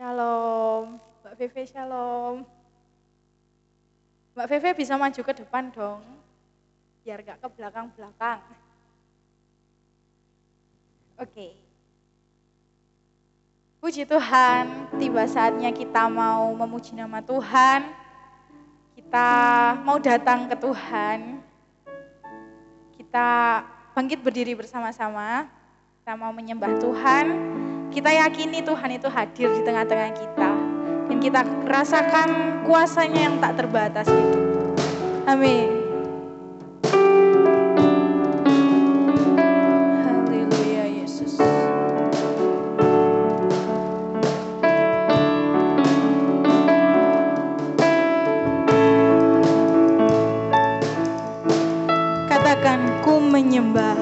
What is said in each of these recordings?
Shalom, Mbak Feve shalom. Mbak Feve bisa maju ke depan dong, biar gak ke belakang-belakang. Oke. Puji Tuhan, tiba saatnya kita mau memuji nama Tuhan. Kita mau datang ke Tuhan. Kita bangkit berdiri bersama-sama. Kita mau menyembah Tuhan. Kita yakini Tuhan itu hadir di tengah-tengah kita. Dan kita rasakan kuasanya yang tak terbatas itu. Amin. Haleluya Yesus. Katakan ku menyembah.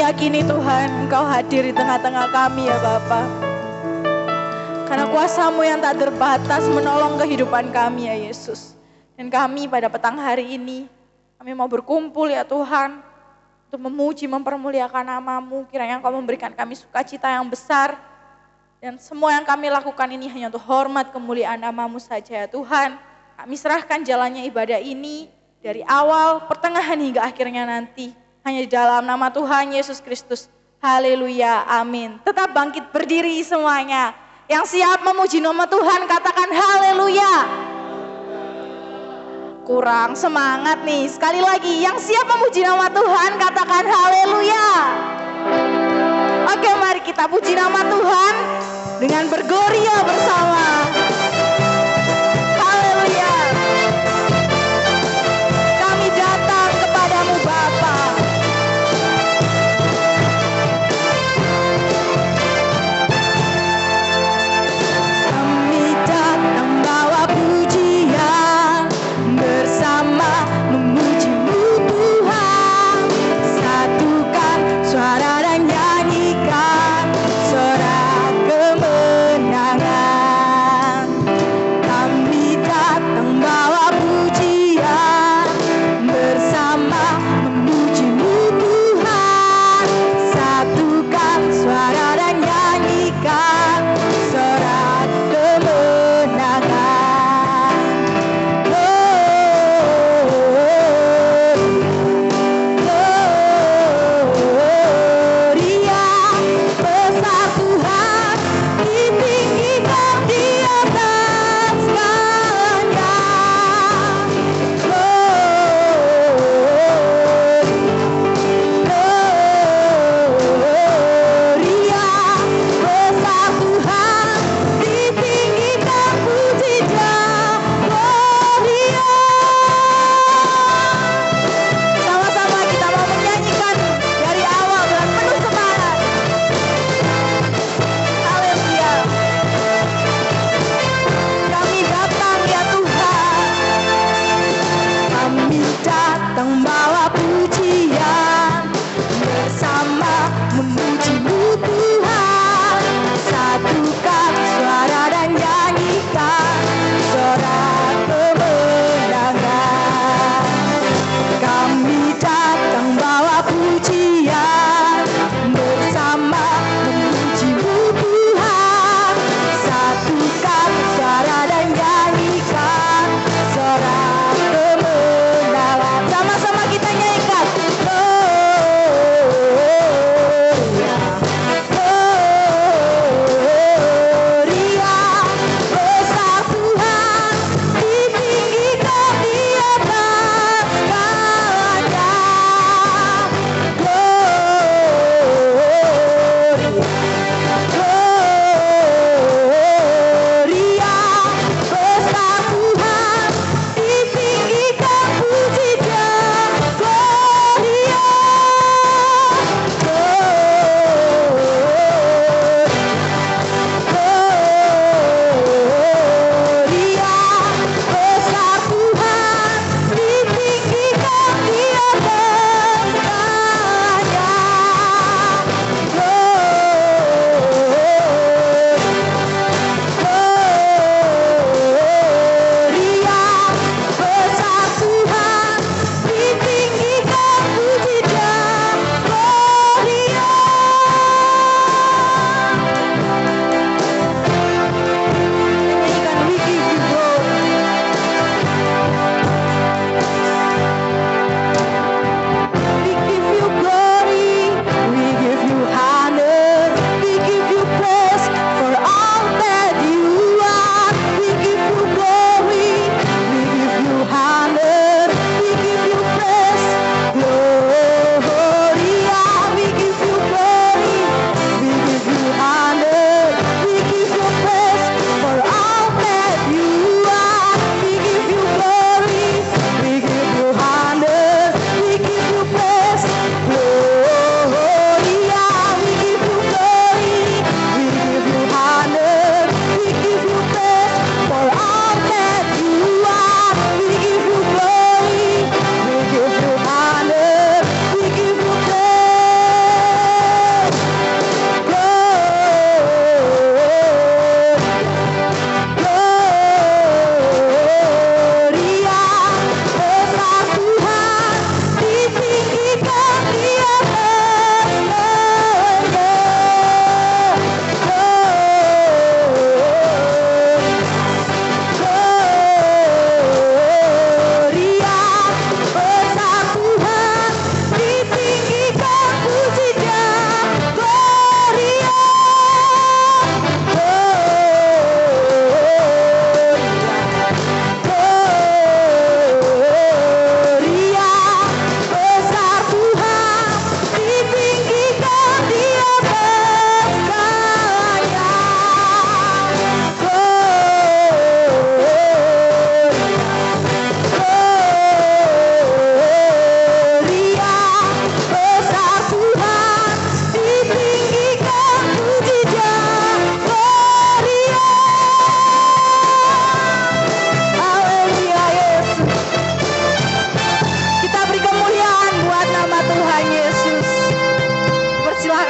yakini Tuhan, Engkau hadir di tengah-tengah kami ya Bapa. Karena kuasa-Mu yang tak terbatas menolong kehidupan kami ya Yesus. Dan kami pada petang hari ini, kami mau berkumpul ya Tuhan, untuk memuji, mempermuliakan nama-Mu. Kiranya Engkau memberikan kami sukacita yang besar. Dan semua yang kami lakukan ini hanya untuk hormat kemuliaan nama-Mu saja ya Tuhan. Kami serahkan jalannya ibadah ini dari awal, pertengahan hingga akhirnya nanti. Hanya di dalam nama Tuhan Yesus Kristus. Haleluya, amin. Tetap bangkit berdiri semuanya. Yang siap memuji nama Tuhan katakan haleluya. Kurang semangat nih, sekali lagi. Yang siap memuji nama Tuhan katakan haleluya. Oke, mari kita puji nama Tuhan dengan bergoria bersama. Haleluya. Kami datang kepadamu Bapa. Kami datang bawa pujian bersama memuji-Mu Tuhan. Satukan suara dan nyanyikan sorak kemenangan.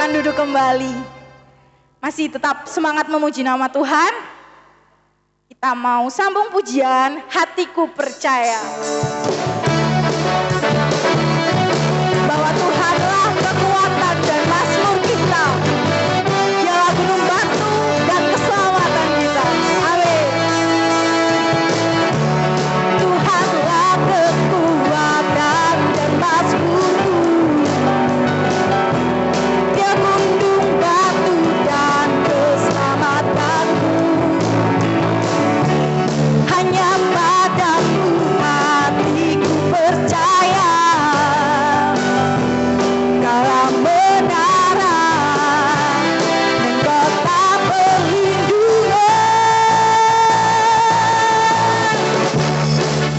silakan duduk kembali. Masih tetap semangat memuji nama Tuhan. Kita mau sambung pujian Hatiku Percaya. Bahwa Tuhanlah kekuatan dan mazmur kita. Dialah gunung batu dan keselamatan kita. Amin. Tuhanlah kekuatan dan mazmurku. Dia gunung batu dan keselamatanku. Hanya padamu hatiku percaya. Kala menara dan kota perlindungan.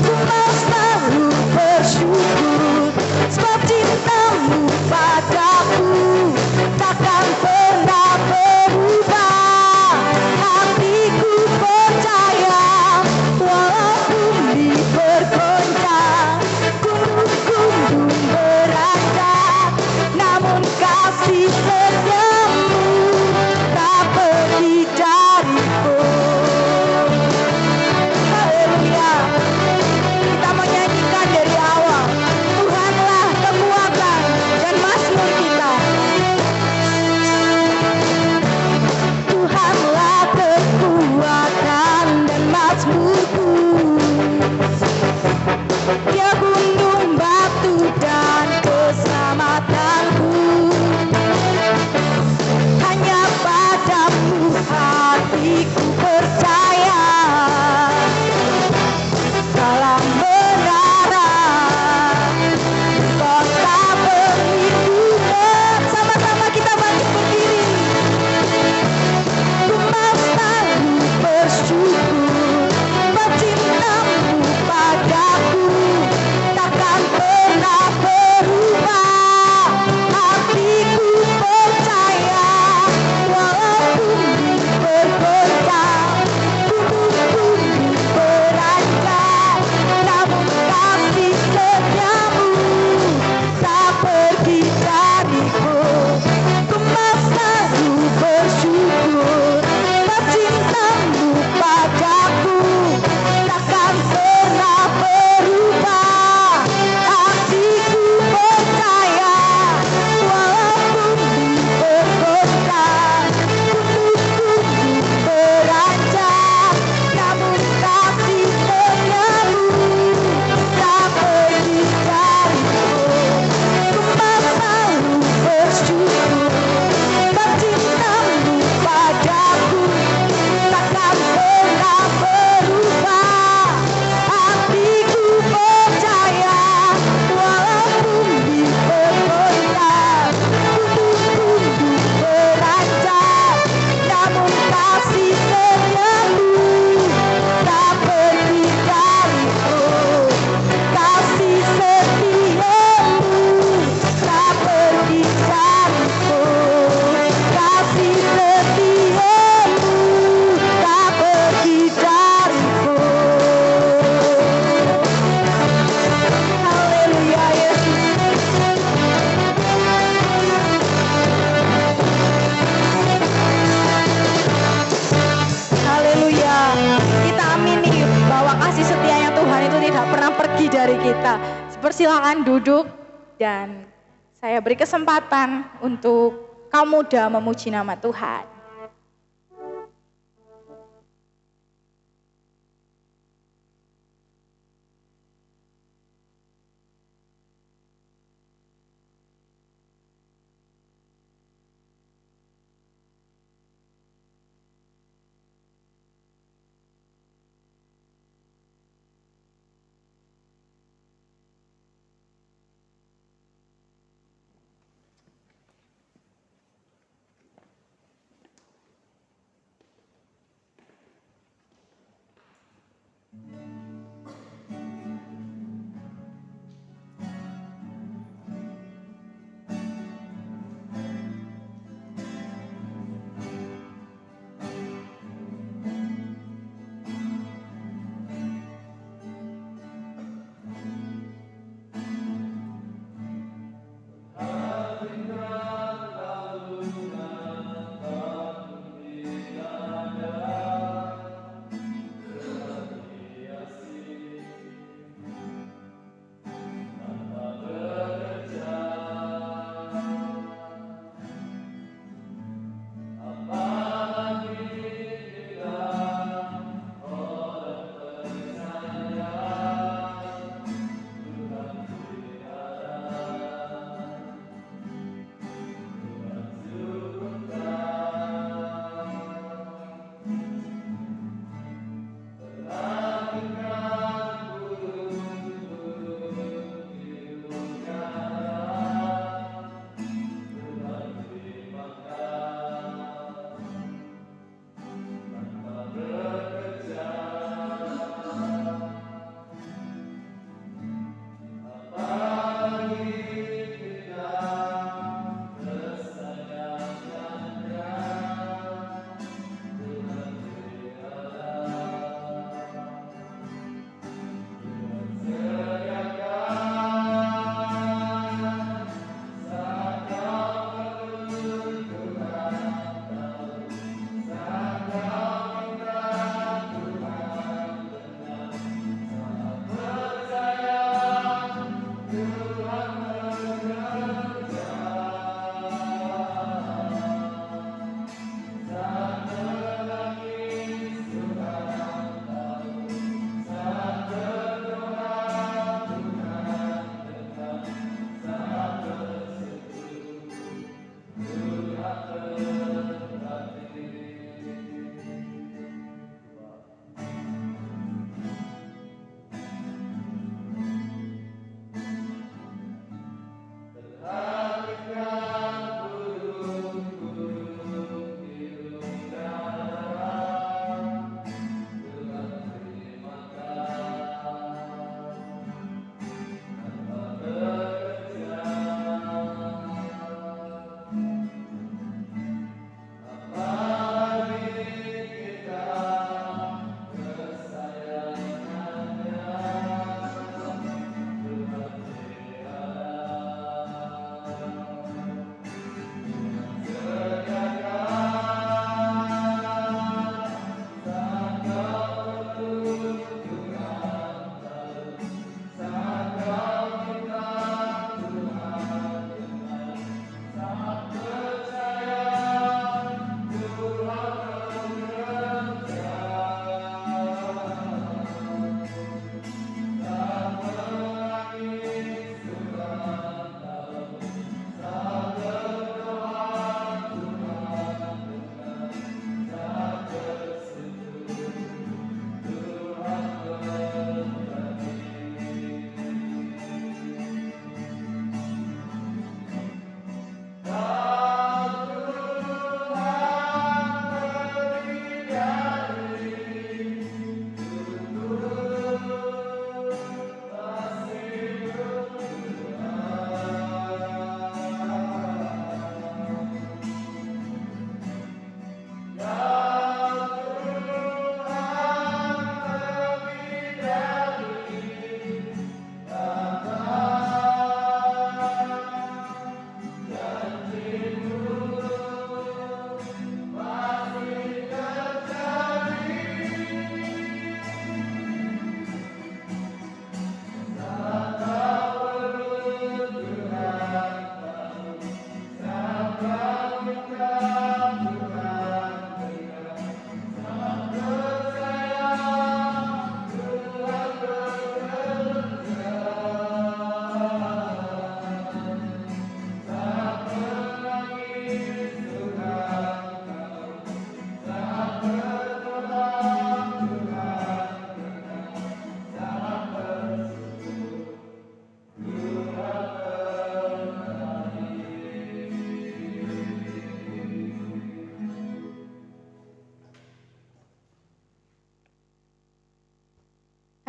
Ku mau selalu bersyukur sebab cintamu padaku takkan pernah berubah. Hatiku percaya walaupun dipergoncang gunung-gunung beranjak, namun kasih setiamu tak pergi dariku. Haleluya. Kita menyanyikan dari awal. Tuhanlah kekuatan dan mazmur kita. Tuhanlah kekuatan dan mazmurku. Dia gunung batu dan keselamatanku. Hanya padamu hatiku percaya. Dalam menara kota perlindungan. Sama-sama kita bangkit berdiri. Ku mau selalu bersyukur sebab cintamu padaku takkan pernah berubah. Hatiku percaya walaupun dipergoncang gunung-gunung beranjak, namun kasih setiamu tak pergi dariku. Ku mau selalu bersyukur sebab cintamu padaku takkan pernah berubah. Hatiku percaya walaupun dipergoncang gunung-gunung beranjak, namun kasih setiamu tak pergi dariku. Ku mau selalu bersyukur sebab cintamu padaku takkan pernah berubah. Hatiku percaya walaupun dipergoncang gunung-gunung beranjak, namun kasih setiamu tak pergi dariku. Kasih setiamu tak pergi dariku. Kasih setiamu tak pergi dariku. Haleluya Yesus. Haleluya. Kita amini bahwa kasih setianya Tuhan itu tidak pernah pergi dari kita. Persilakan duduk dan saya beri kesempatan untuk kaum muda memuji nama Tuhan.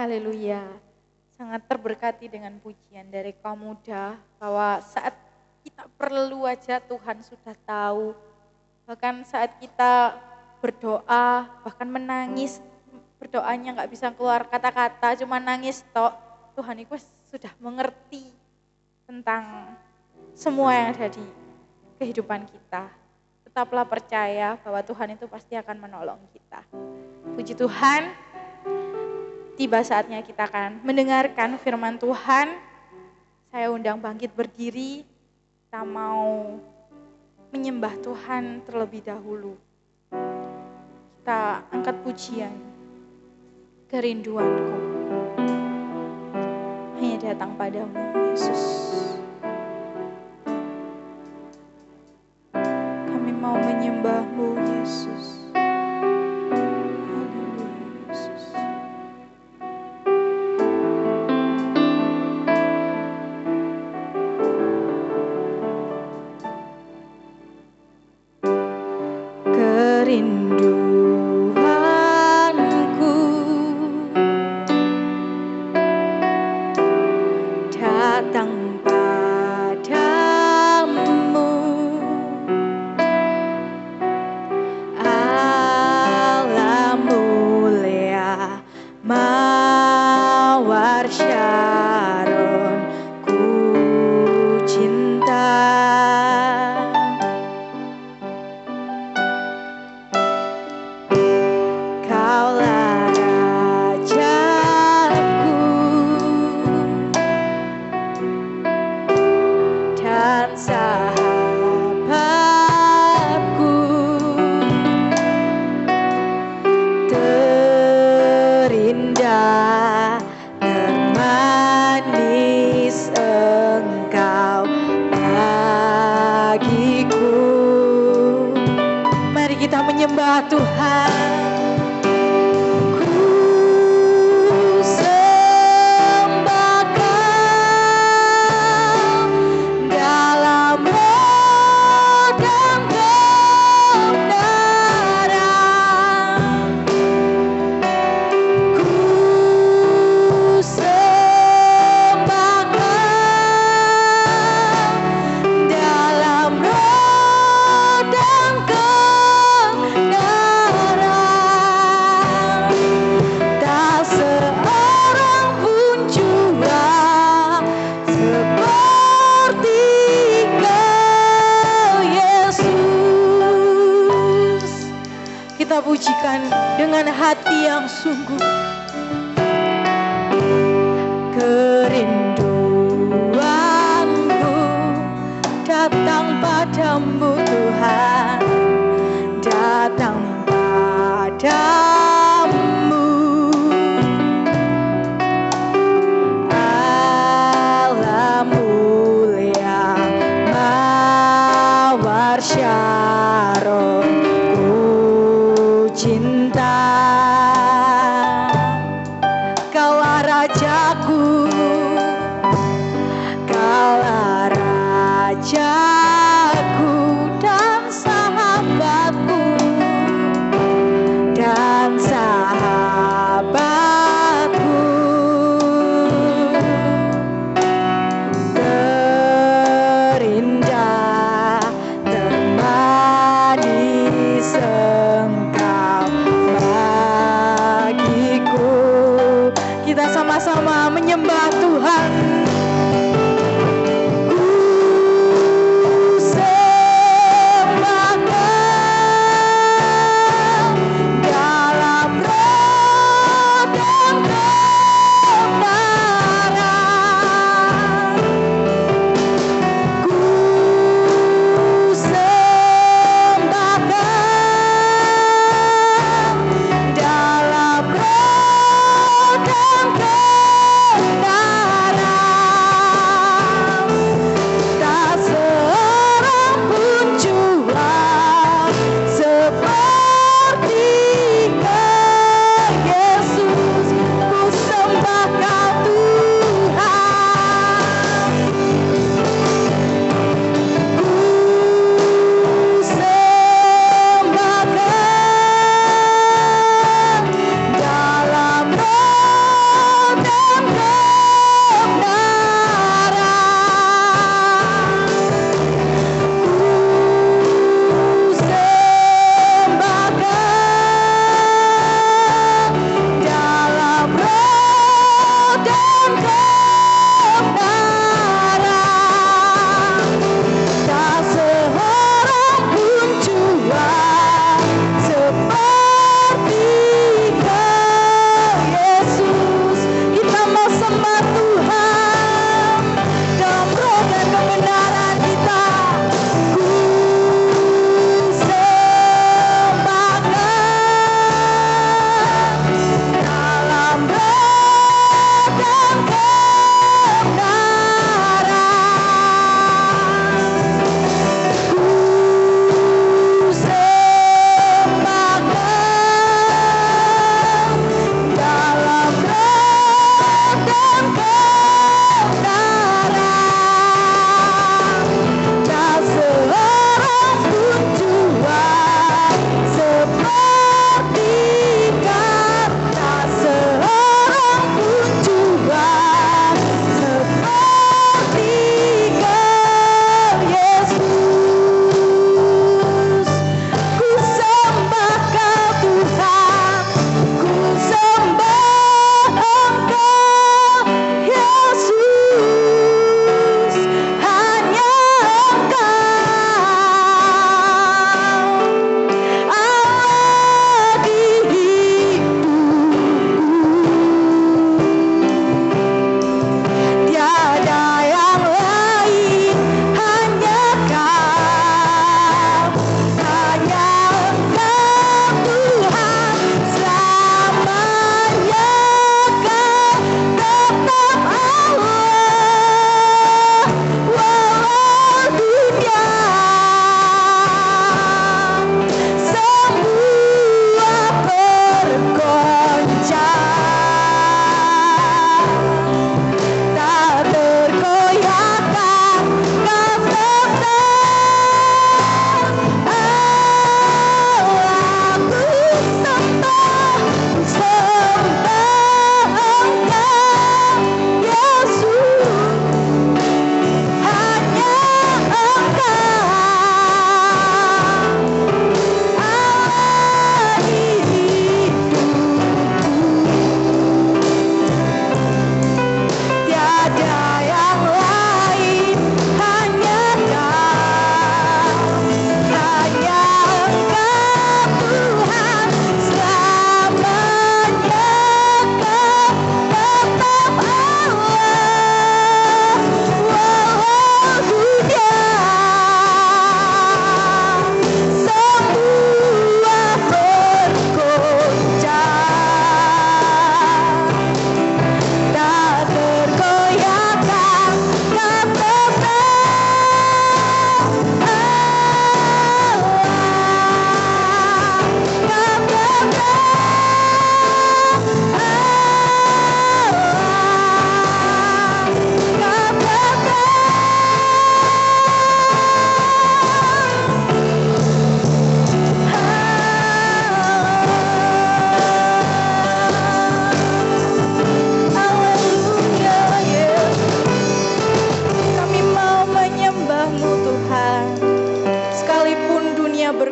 Haleluya. Sangat terberkati dengan pujian dari kaum muda bahwa saat kita perlu aja Tuhan sudah tahu. Bahkan saat kita berdoa, bahkan menangis, berdoanya nggak bisa keluar kata-kata, cuma nangis tok. Tuhan itu sudah mengerti tentang semua yang ada di kehidupan kita. Tetaplah percaya bahwa Tuhan itu pasti akan menolong kita. Puji Tuhan, tiba saatnya kita akan mendengarkan firman Tuhan. Saya undang bangkit berdiri, kita mau menyembah Tuhan terlebih dahulu. Kita angkat pujian, kerinduanku hanya datang padamu, Yesus. Kami mau menyembah-Mu, Yesus. Haleluya, Yesus. Kerinduanku datang padamu, Allah mulia mawar Syaron, ku cinta. Kaulah rajaku dan sahabatku, terindah, termanis Engkau bagiku. Mari kita menyembah Tuhan. Kita pujikan dengan hati yang sungguh. Kerinduanku datang padamu, Tuhan, datang padamu, Allah mulia mawar Syaron, cinta. Kaulah rajaku, kaulah rajaku dan sahabatku, dan sahabatku, terindah, termanis Engkau bagiku. Kita sama-sama menyembah Tuhan.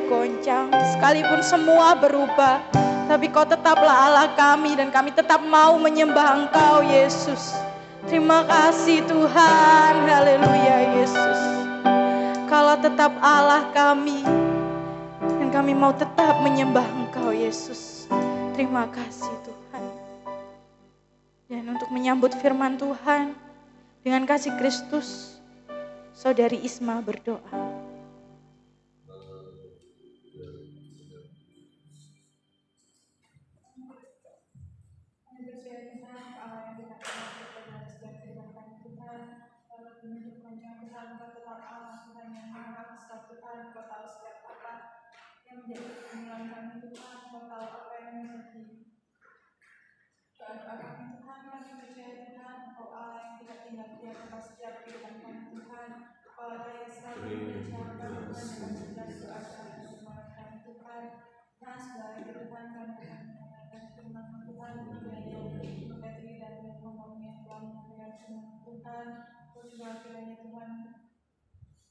goncang, sekalipun semua berubah, tapi Kau tetaplah Allah kami dan kami tetap mau menyembah Engkau, Yesus. Terima kasih Tuhan, haleluya Yesus. Kaulah tetap Allah kami dan kami mau tetap menyembah Engkau, Yesus. Terima kasih Tuhan. Dan untuk menyambut firman Tuhan dengan kasih Kristus, Saudari Isma berdoa.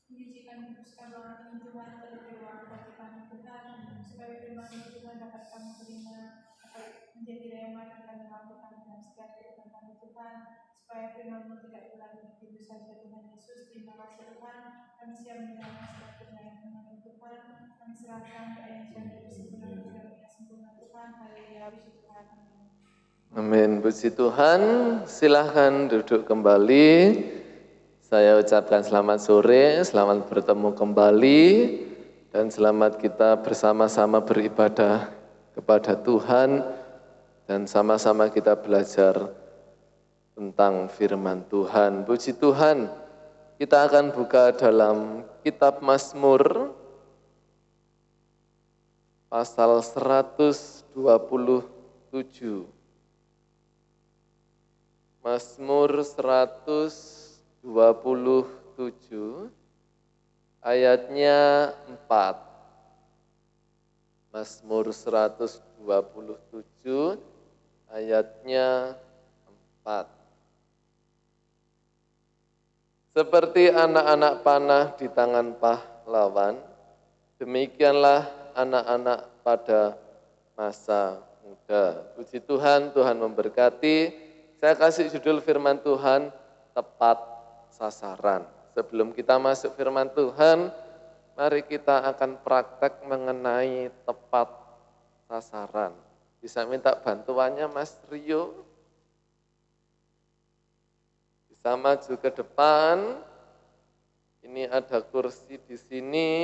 Mengizinkan kesukaan ini Tuhan terlebih dahulu Tuhan, supaya firman Tuhan dapat kami terima, dapat menjadi daya yang kami lakukan dalam setiap kehidupan kami Tuhan, supaya firman tidak berlalu begitu saja Tuhan Yesus. Terima kasih Tuhan, kami siap menerima setiap firman Tuhan, kami serahkan ke ayat yang dari sempurna Tuhan, haleluya, puji Tuhan. Amin, puji Tuhan. Silahkan duduk kembali. Saya ucapkan selamat sore, selamat bertemu kembali, dan selamat kita bersama-sama beribadah kepada Tuhan, dan sama-sama kita belajar tentang firman Tuhan. Puji Tuhan, kita akan buka dalam kitab Mazmur, pasal 127. Mazmur 127 ayatnya 4. Mazmur 127 ayatnya 4. Seperti anak-anak panah di tangan pahlawan, demikianlah anak-anak pada masa muda. Puji Tuhan, Tuhan memberkati. Saya kasih judul firman Tuhan, tepat sasaran. Sebelum kita masuk firman Tuhan, mari kita akan praktek mengenai tepat sasaran. Bisa minta bantuannya Mas Rio? Bisa maju ke depan. Ini ada kursi di sini.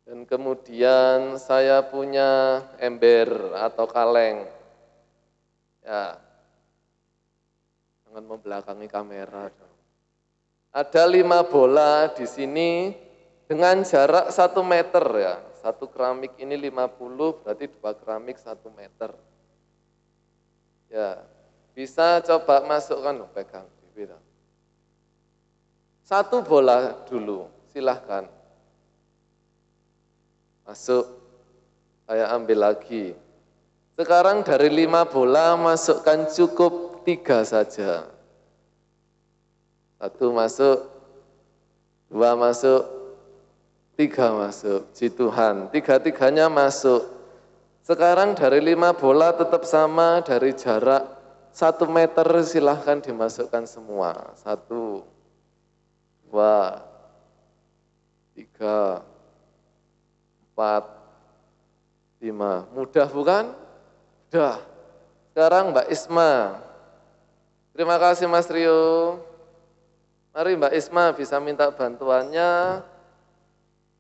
Dan kemudian saya punya ember atau kaleng. Ya. Jangan membelakangi kamera. Ada 5 bola di sini dengan jarak 1 meter ya. 1 keramik ini 50, berarti 2 keramik 1 meter. Ya, bisa coba masukkan, pegang. 1 bola dulu, silahkan. Masuk, saya ambil lagi. Sekarang dari 5 bola masukkan cukup 3 saja. 1 masuk, 2 masuk, 3 masuk. Puji Tuhan, 3-3-nya masuk. Sekarang dari 5 bola tetap sama, dari jarak 1 meter silahkan dimasukkan semua. 1, 2, 3, 4, 5. Mudah bukan? Mudah. Sekarang Mbak Isma. Terima kasih Mas Rio. Mari Mbak Isma bisa minta bantuannya.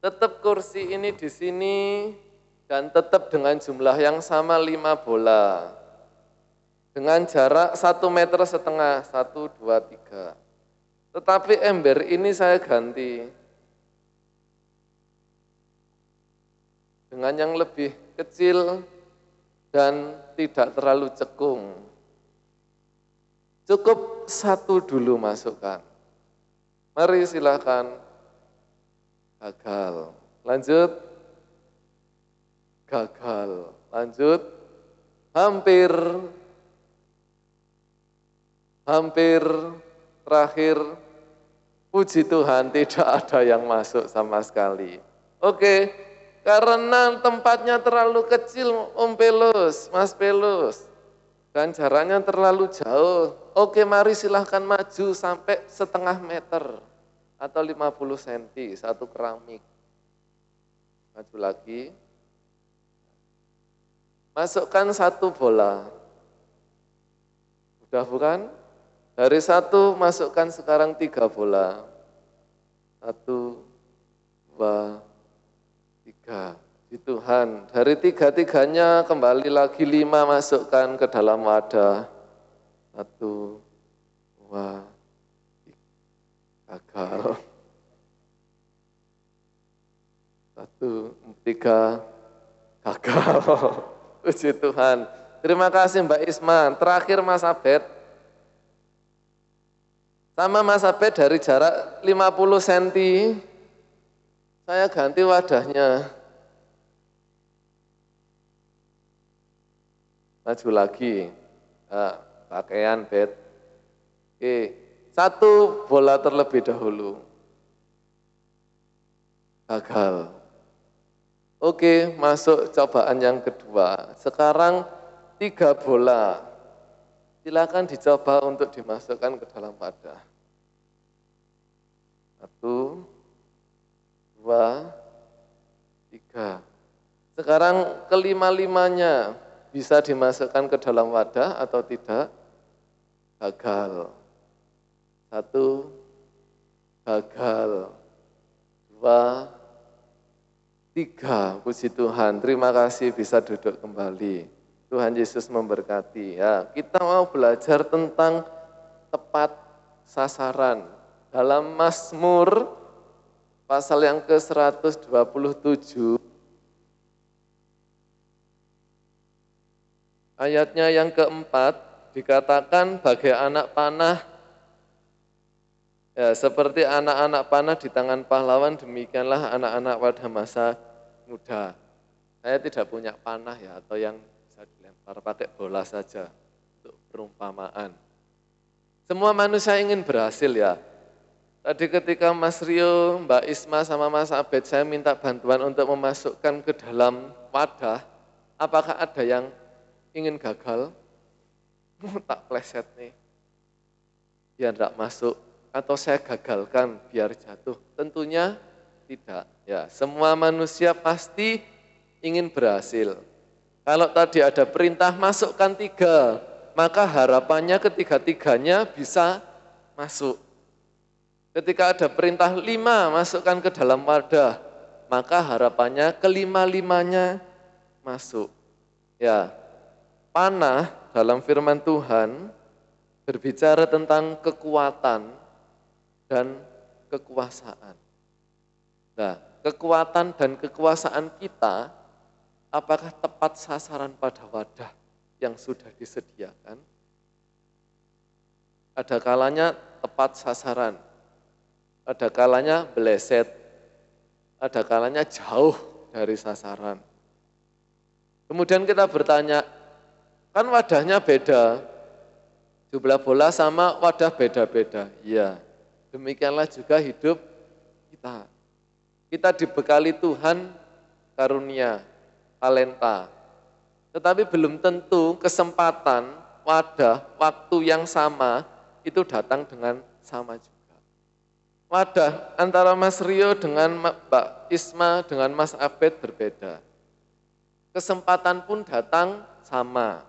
Tetap kursi ini di sini dan tetap dengan jumlah yang sama 5 bola. Dengan jarak 1,5 meter, 1, 2, 3. Tetapi ember ini saya ganti dengan yang lebih kecil dan tidak terlalu cekung. Cukup 1 dulu masukkan. Mari silakan. Gagal. Lanjut. Gagal. Lanjut. Hampir. Hampir. Terakhir. Puji Tuhan tidak ada yang masuk sama sekali. Oke, karena tempatnya terlalu kecil, Om Pelus, Mas Pelus, dan jaraknya terlalu jauh. Oke, mari silahkan maju sampai setengah meter atau 50 cm, satu keramik. Maju lagi. Masukkan satu bola. Udah bukan? Dari satu masukkan sekarang 3 bola. 1, 2, 3. Di Tuhan, dari 3-3-nya kembali lagi 5 masukkan ke dalam wadah. 1, 2, 3. Gagal. 1, 3. Gagal. Puji Tuhan. Terima kasih Mbak Isma. Terakhir Mas Abed. Sama Mas Abed dari jarak 50 cm. Saya ganti wadahnya. Maju lagi. Nah, pakaian bed. Oke, satu bola terlebih dahulu. Gagal. Oke, masuk cobaan yang kedua. Sekarang 3 bola. Silakan dicoba untuk dimasukkan ke dalam wadah. 1, 2, 3. Sekarang kelima-limanya bisa dimasukkan ke dalam wadah atau tidak? Gagal. 1, gagal. 2, 3. Puji Tuhan. Terima kasih bisa duduk kembali. Tuhan Yesus memberkati. Ya, kita mau belajar tentang tepat sasaran. Dalam Mazmur pasal yang ke-127 ayatnya yang keempat dikatakan bagai anak panah, ya, seperti anak-anak panah di tangan pahlawan, demikianlah anak-anak pada masa muda. Saya tidak punya panah ya, atau yang bisa dilempar, pakai bola saja untuk perumpamaan. Semua manusia ingin berhasil ya. Tadi ketika Mas Rio, Mbak Isma sama Mas Abed saya minta bantuan untuk memasukkan ke dalam wadah, apakah ada yang ingin gagal? Tak pleset nih, biar tidak masuk, atau saya gagalkan biar jatuh? Tentunya tidak. Ya, semua manusia pasti ingin berhasil. Kalau tadi ada perintah masukkan 3, maka harapannya ketiga-tiganya bisa masuk. Ketika ada perintah 5 masukkan ke dalam wadah, maka harapannya kelima-limanya masuk. Ya, panah dalam firman Tuhan berbicara tentang kekuatan dan kekuasaan. Nah, kekuatan dan kekuasaan kita apakah tepat sasaran pada wadah yang sudah disediakan? Ada kalanya tepat sasaran, ada kalanya beleset, ada kalanya jauh dari sasaran. Kemudian kita bertanya, kan wadahnya beda, jumlah bola sama wadah beda-beda. Iya, demikianlah juga hidup kita. Kita dibekali Tuhan karunia, talenta. Tetapi belum tentu kesempatan, wadah, waktu yang sama itu datang dengan sama juga. Wadah antara Mas Rio dengan Mbak Isma dengan Mas Abed berbeda. Kesempatan pun datang sama,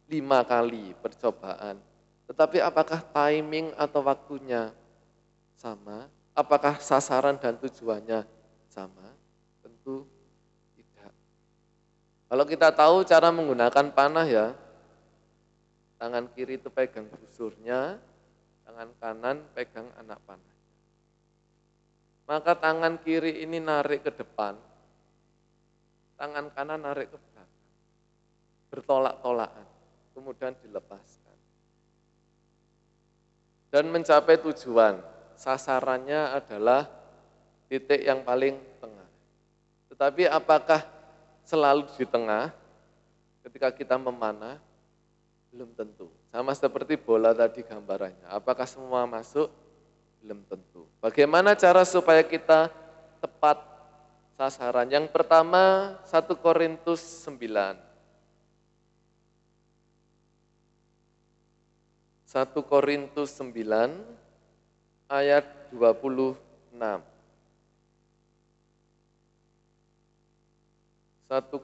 5 kali percobaan. Tetapi apakah timing atau waktunya sama? Apakah sasaran dan tujuannya sama? Tentu tidak. Kalau kita tahu cara menggunakan panah ya, tangan kiri itu pegang busurnya, tangan kanan pegang anak panah. Maka tangan kiri ini narik ke depan, tangan kanan narik ke belakang, bertolak-tolakan, kemudian dilepaskan. Dan mencapai tujuan, sasarannya adalah titik yang paling tengah. Tetapi apakah selalu di tengah ketika kita memanah? Belum tentu. Sama seperti bola tadi gambarannya, apakah semua masuk? Belum tentu. Bagaimana cara supaya kita tepat sasaran. Yang pertama 1 Korintus 9. 1 Korintus 9 ayat 26. 1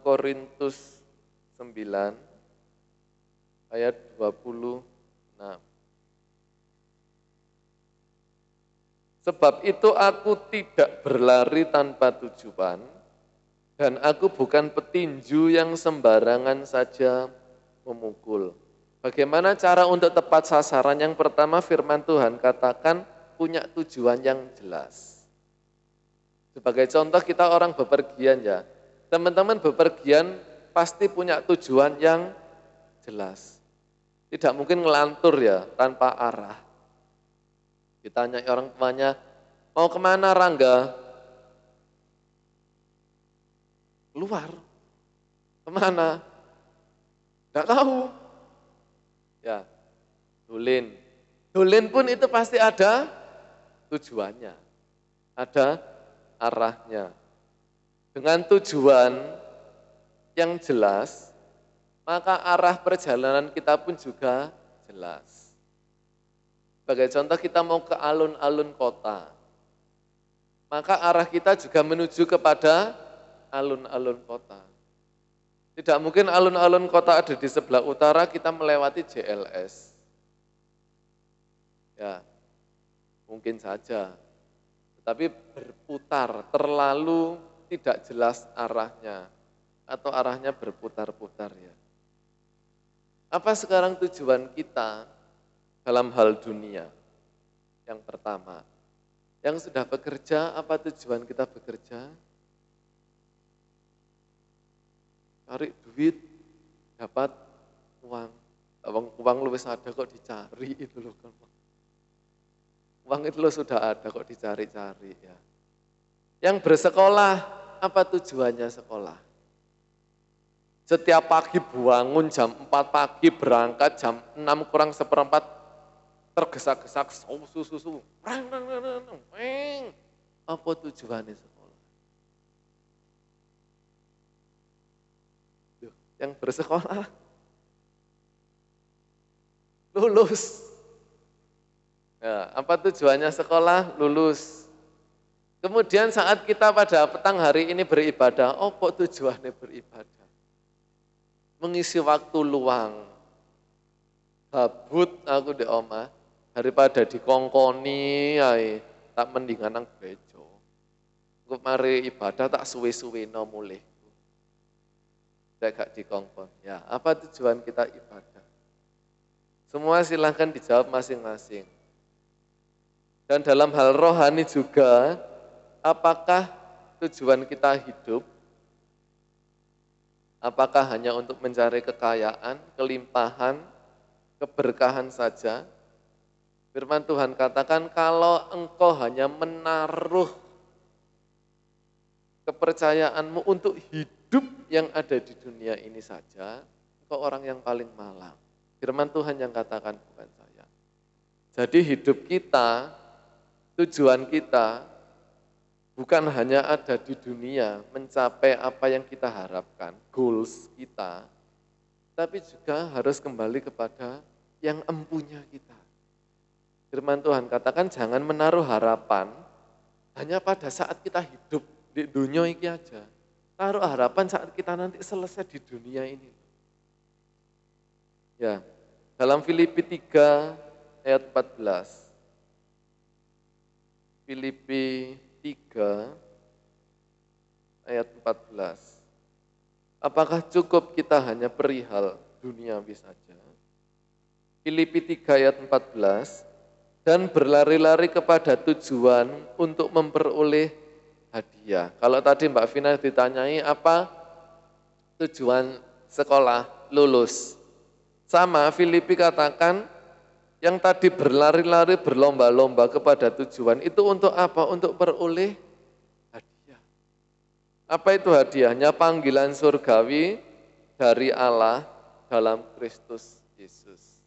Korintus 9 ayat 26. Sebab itu aku tidak berlari tanpa tujuan, dan aku bukan petinju yang sembarangan saja memukul. Bagaimana cara untuk tepat sasaran? Yang pertama firman Tuhan katakan punya tujuan yang jelas. Sebagai contoh kita orang bepergian ya, teman-teman bepergian pasti punya tujuan yang jelas. Tidak mungkin ngelantur ya tanpa arah. Ditanya orang tuanya, mau kemana Rangga? Keluar. Kemana? Tidak tahu. Ya, Dulin. Dulin pun itu pasti ada tujuannya. Ada arahnya. Dengan tujuan yang jelas, maka arah perjalanan kita pun juga jelas. Sebagai contoh kita mau ke alun-alun kota, maka arah kita juga menuju kepada alun-alun kota. Tidak mungkin alun-alun kota ada di sebelah utara, kita melewati JLS. Ya, mungkin saja. Tetapi berputar, terlalu tidak jelas arahnya. Atau arahnya berputar-putar ya. Apa sekarang tujuan kita dalam hal dunia? Yang pertama, yang sudah bekerja, apa tujuan kita bekerja? Cari duit, dapat uang. Uang lu wis ada kok dicari itu loh. Uang itu lo sudah ada kok dicari-cari ya. Yang bersekolah, apa tujuannya sekolah? Setiap pagi bangun jam 4 pagi berangkat jam 6 kurang seperempat tergesa-gesa susu. Apa tujuannya sekolah? Yang bersekolah lulus. Ya, apa tujuannya sekolah? Lulus. Kemudian saat kita pada petang hari ini beribadah, apa tujuannya beribadah? Mengisi waktu luang. Gabut aku di omah, daripada dikongkoni, tak mendingan nang bejo. Kok mari ibadah tak suwe-suweno mulih. Saya gak dikongkon. Ya, apa tujuan kita ibadah? Semua silahkan dijawab masing-masing. Dan dalam hal rohani juga, apakah tujuan kita hidup? Apakah hanya untuk mencari kekayaan, kelimpahan, keberkahan saja? Firman Tuhan katakan kalau engkau hanya menaruh kepercayaanmu untuk hidup yang ada di dunia ini saja, engkau orang yang paling malang. Firman Tuhan yang katakan bukan saya. Jadi hidup kita, tujuan kita bukan hanya ada di dunia, mencapai apa yang kita harapkan, goals kita, tapi juga harus kembali kepada yang empunya kita. Firman Tuhan katakan jangan menaruh harapan hanya pada saat kita hidup di dunia ini aja. Taruh harapan saat kita nanti selesai di dunia ini. Ya, dalam Filipi 3 ayat 14. Filipi 3 ayat 14. Apakah cukup kita hanya perihal duniawi saja? Filipi 3 ayat 14. Dan berlari-lari kepada tujuan untuk memperoleh hadiah. Kalau tadi Mbak Vina ditanyai apa tujuan sekolah, lulus. Sama Filipi katakan yang tadi berlari-lari berlomba-lomba kepada tujuan itu untuk apa? Untuk peroleh hadiah. Apa itu hadiahnya? Panggilan surgawi dari Allah dalam Kristus Yesus.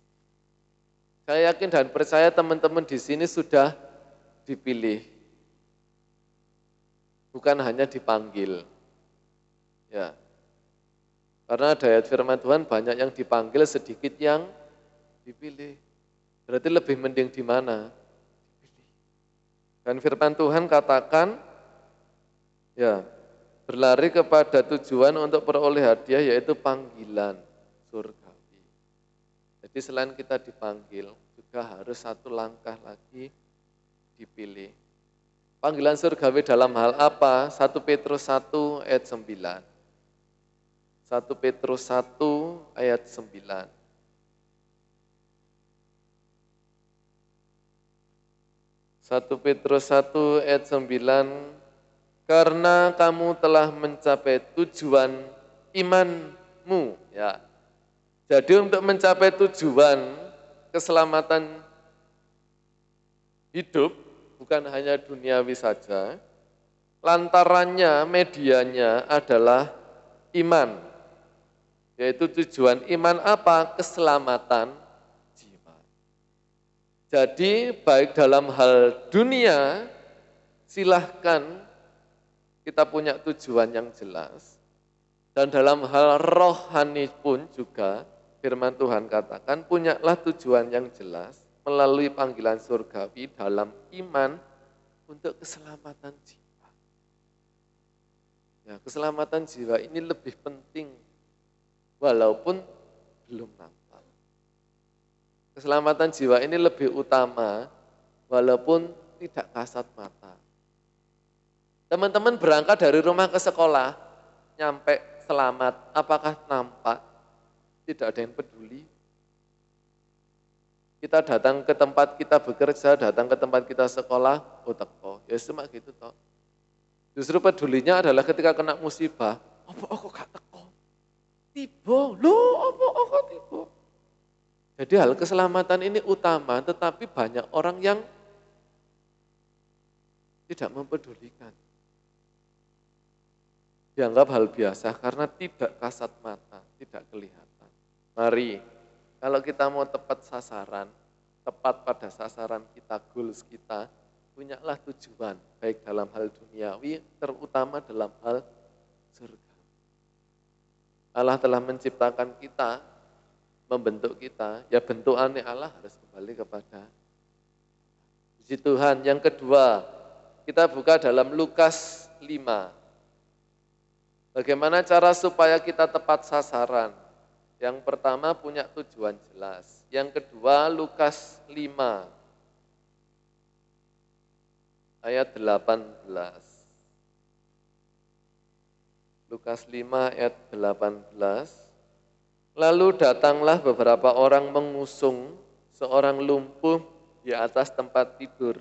Saya yakin dan percaya teman-teman di sini sudah dipilih. bukan hanya dipanggil. Ya. Karena ada ayat firman Tuhan banyak yang dipanggil, sedikit yang dipilih. Berarti lebih mending di mana? Dipilih. Dan firman Tuhan katakan, ya, berlari kepada tujuan untuk peroleh hadiah yaitu panggilan surgawi. Jadi selain kita dipanggil, juga harus satu langkah lagi dipilih. Panggilan surgawi dalam hal apa? 1 Petrus 1 ayat 9. 1 Petrus 1 ayat 9. 1 Petrus 1 ayat 9, karena kamu telah mencapai tujuan imanmu. Ya. Jadi untuk mencapai tujuan keselamatan hidup, bukan hanya duniawi saja, lantarannya, medianya adalah iman. Yaitu tujuan iman apa? Keselamatan jiwa. Jadi baik dalam hal dunia, silahkan kita punya tujuan yang jelas. Dan dalam hal rohani pun juga, firman Tuhan katakan, punyalah tujuan yang jelas melalui panggilan surgawi dalam iman untuk keselamatan jiwa. Ya, keselamatan jiwa ini lebih penting walaupun belum nampak. Keselamatan jiwa ini lebih utama walaupun tidak kasat mata. Teman-teman berangkat dari rumah ke sekolah, nyampe selamat, apakah nampak? Tidak ada yang peduli. Kita datang ke tempat kita bekerja, datang ke tempat kita sekolah, oh teko, ya cuma gitu toh. Justru pedulinya adalah ketika kena musibah, apa aku gak teko? Tiba, apa kok tiba? Jadi hal keselamatan ini utama, tetapi banyak orang yang tidak mempedulikan. Dianggap hal biasa karena tidak kasat mata, tidak kelihatan. Mari, kalau kita mau tepat sasaran, tepat pada sasaran kita, goals kita, punyalah tujuan, baik dalam hal duniawi, terutama dalam hal surga. Allah telah menciptakan kita, membentuk kita, ya bentukannya Allah harus kembali kepada puji Tuhan. Yang kedua, kita buka dalam Lukas 5. Bagaimana cara supaya kita tepat sasaran? Yang pertama punya tujuan jelas. Yang kedua Lukas 5 ayat 18. Lukas 5 ayat 18. Lalu datanglah beberapa orang mengusung seorang lumpuh di atas tempat tidur.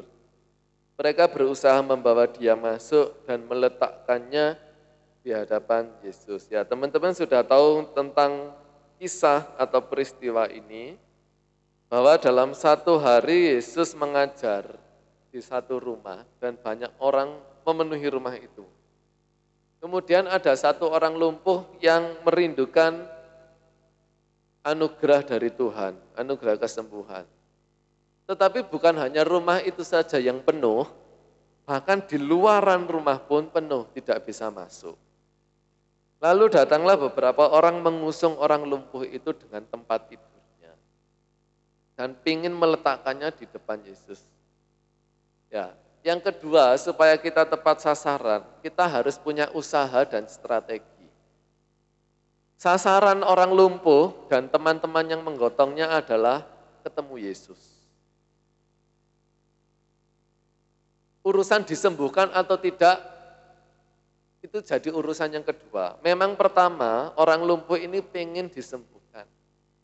Mereka berusaha membawa dia masuk dan meletakkannya di hadapan Yesus. Ya, teman-teman sudah tahu tentang kisah atau peristiwa ini, bahwa dalam satu hari Yesus mengajar di satu rumah dan banyak orang memenuhi rumah itu. Kemudian ada satu orang lumpuh yang merindukan anugerah dari Tuhan, anugerah kesembuhan. Tetapi bukan hanya rumah itu saja yang penuh, bahkan di luaran rumah pun penuh, tidak bisa masuk. Lalu datanglah beberapa orang mengusung orang lumpuh itu dengan tempat tidurnya. Dan pingin meletakkannya di depan Yesus. Ya, yang kedua, supaya kita tepat sasaran, kita harus punya usaha dan strategi. Sasaran orang lumpuh dan teman-teman yang menggotongnya adalah ketemu Yesus. Urusan disembuhkan atau tidak, itu jadi urusan yang kedua. Memang pertama, orang lumpuh ini pengen disembuhkan.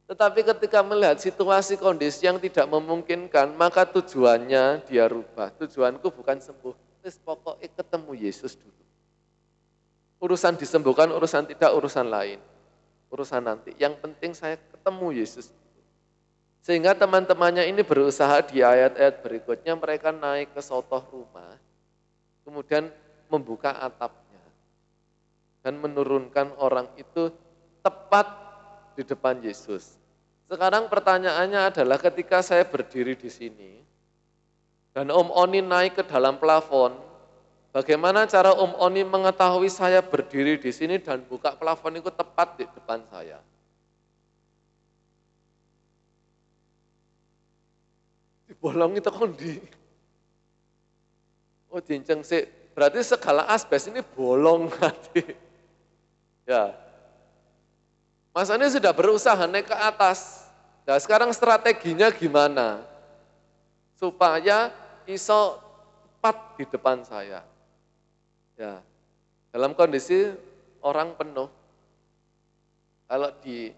Tetapi ketika melihat situasi kondisi yang tidak memungkinkan, maka tujuannya dia rubah. Tujuanku bukan sembuh, terus pokoknya ketemu Yesus dulu. Urusan disembuhkan, urusan tidak, urusan lain. Urusan nanti. Yang penting saya ketemu Yesus dulu. Sehingga teman-temannya ini berusaha di ayat-ayat berikutnya, mereka naik ke sotoh rumah, kemudian membuka atapnya, dan menurunkan orang itu tepat di depan Yesus. Sekarang pertanyaannya adalah ketika saya berdiri di sini dan Om Oni naik ke dalam plafon, Bagaimana cara Om Oni mengetahui saya berdiri di sini dan buka plafon itu tepat di depan saya? Dibolongi itu kondi. Oh dinceng sih, berarti segala asbes ini bolong nanti. Ya, Mas Ani sudah berusaha naik ke atas. Nah sekarang strateginya gimana? Supaya iso tepat di depan saya. Ya, dalam kondisi orang penuh. Kalau di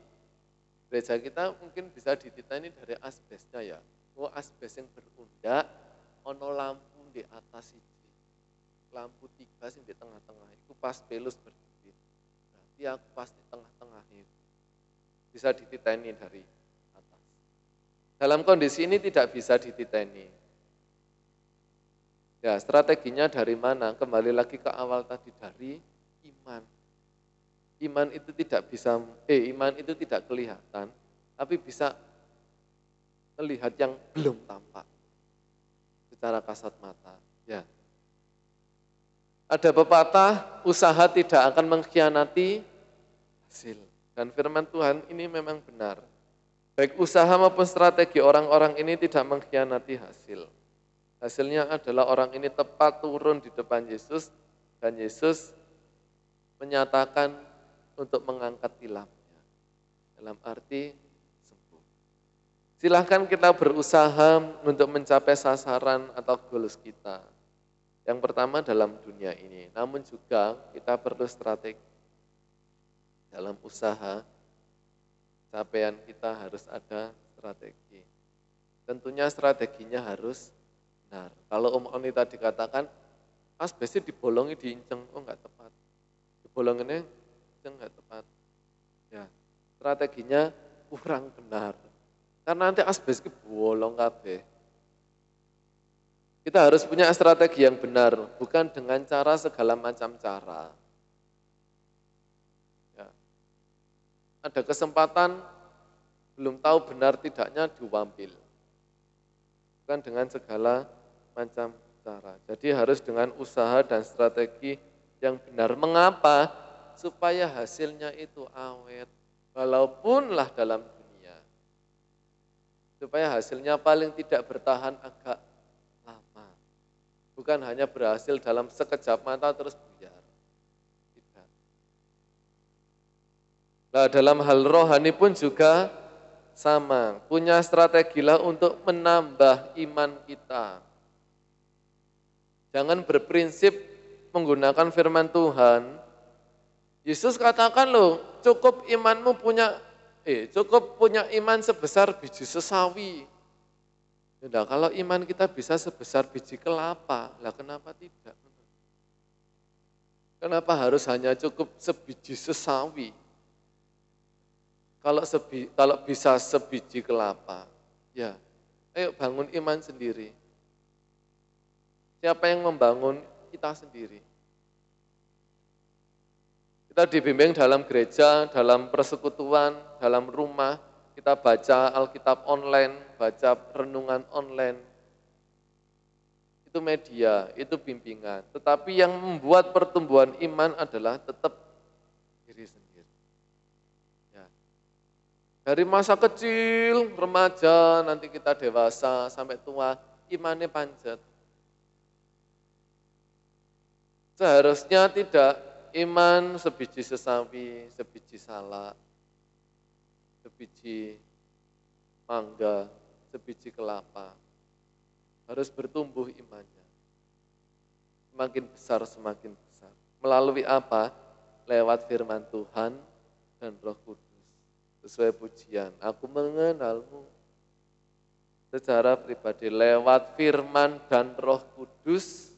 gereja kita mungkin bisa dititani dari asbesnya ya. Oh asbes yang berundak, ono lampu di atas itu. Lampu 3 sing di tengah-tengah itu pas pelus berdiri. Berarti aku pas di tengah-tengah itu. Bisa dititani dari atas. Dalam kondisi ini tidak bisa dititani. Ya, strateginya dari mana? Kembali lagi ke awal tadi dari iman. Iman itu tidak kelihatan, tapi bisa melihat yang belum tampak secara kasat mata. Ya. Ada pepatah, usaha tidak akan mengkhianati hasil. Dan firman Tuhan ini memang benar. Baik usaha maupun strategi orang-orang ini tidak mengkhianati hasil. Hasilnya adalah orang ini tepat turun di depan Yesus dan Yesus menyatakan untuk mengangkat tilamnya. Dalam arti sembuh. Silahkan kita berusaha untuk mencapai sasaran atau goals kita. Yang pertama dalam dunia ini, namun juga kita perlu strategi. Dalam usaha, capaian kita harus ada strategi. Tentunya strateginya harus benar. Kalau Om Oni tadi katakan, asbesnya dibolongi diinceng, oh enggak tepat. Dibolonginnya enggak tepat. Ya, strateginya kurang benar. Karena nanti asbes itu bolong kabeh. Kita harus punya strategi yang benar, bukan dengan cara segala macam cara. Ya. Ada kesempatan belum tahu benar tidaknya diwampil. Bukan dengan segala macam cara. Jadi harus dengan usaha dan strategi yang benar. Mengapa? Supaya hasilnya itu awet, walaupunlah dalam dunia. Supaya hasilnya paling tidak bertahan agak lama. Bukan hanya berhasil dalam sekejap mata terus buyar. Tidak. Nah, dalam hal rohani pun juga sama. Punya strategilah untuk menambah iman kita. Jangan berprinsip menggunakan firman Tuhan. Yesus katakan loh, cukup punya iman sebesar biji sesawi. Nah, kalau iman kita bisa sebesar biji kelapa, lah kenapa tidak? Kenapa harus hanya cukup sebiji sesawi? Kalau bisa sebiji kelapa, ya, ayo bangun iman sendiri. Siapa yang membangun? Kita sendiri. Kita dibimbing dalam gereja, dalam persekutuan, dalam rumah, kita baca Alkitab online, baca renungan online. Itu media, itu bimbingan. Tetapi yang membuat pertumbuhan iman adalah tetap diri sendiri. Ya. Dari masa kecil, remaja, nanti kita dewasa, sampai tua, imannya panjat. Seharusnya tidak iman sebiji sesawi, sebiji salak, sebiji mangga, sebiji kelapa. Harus bertumbuh imannya. Semakin besar, semakin besar. Melalui apa? Lewat firman Tuhan dan Roh Kudus. Sesuai pujian, aku mengenalmu. Secara pribadi, lewat firman dan Roh Kudus,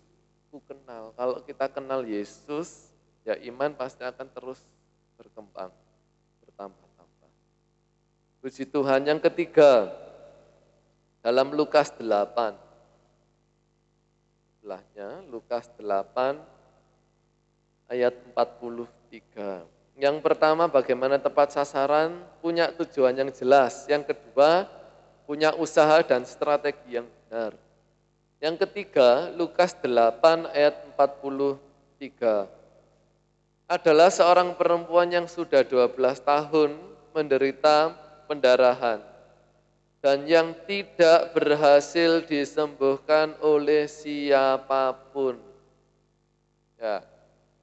ku kenal. Kalau kita kenal Yesus, ya iman pasti akan terus berkembang, bertambah-tambah. Puji Tuhan. Yang ketiga, dalam Lukas 8. Sebelahnya, Lukas 8 ayat 43. Yang pertama, bagaimana tepat sasaran, punya tujuan yang jelas. Yang kedua, punya usaha dan strategi yang benar. Yang ketiga, Lukas 8 ayat 43. Adalah seorang perempuan yang sudah 12 tahun menderita pendarahan dan yang tidak berhasil disembuhkan oleh siapapun. Ya,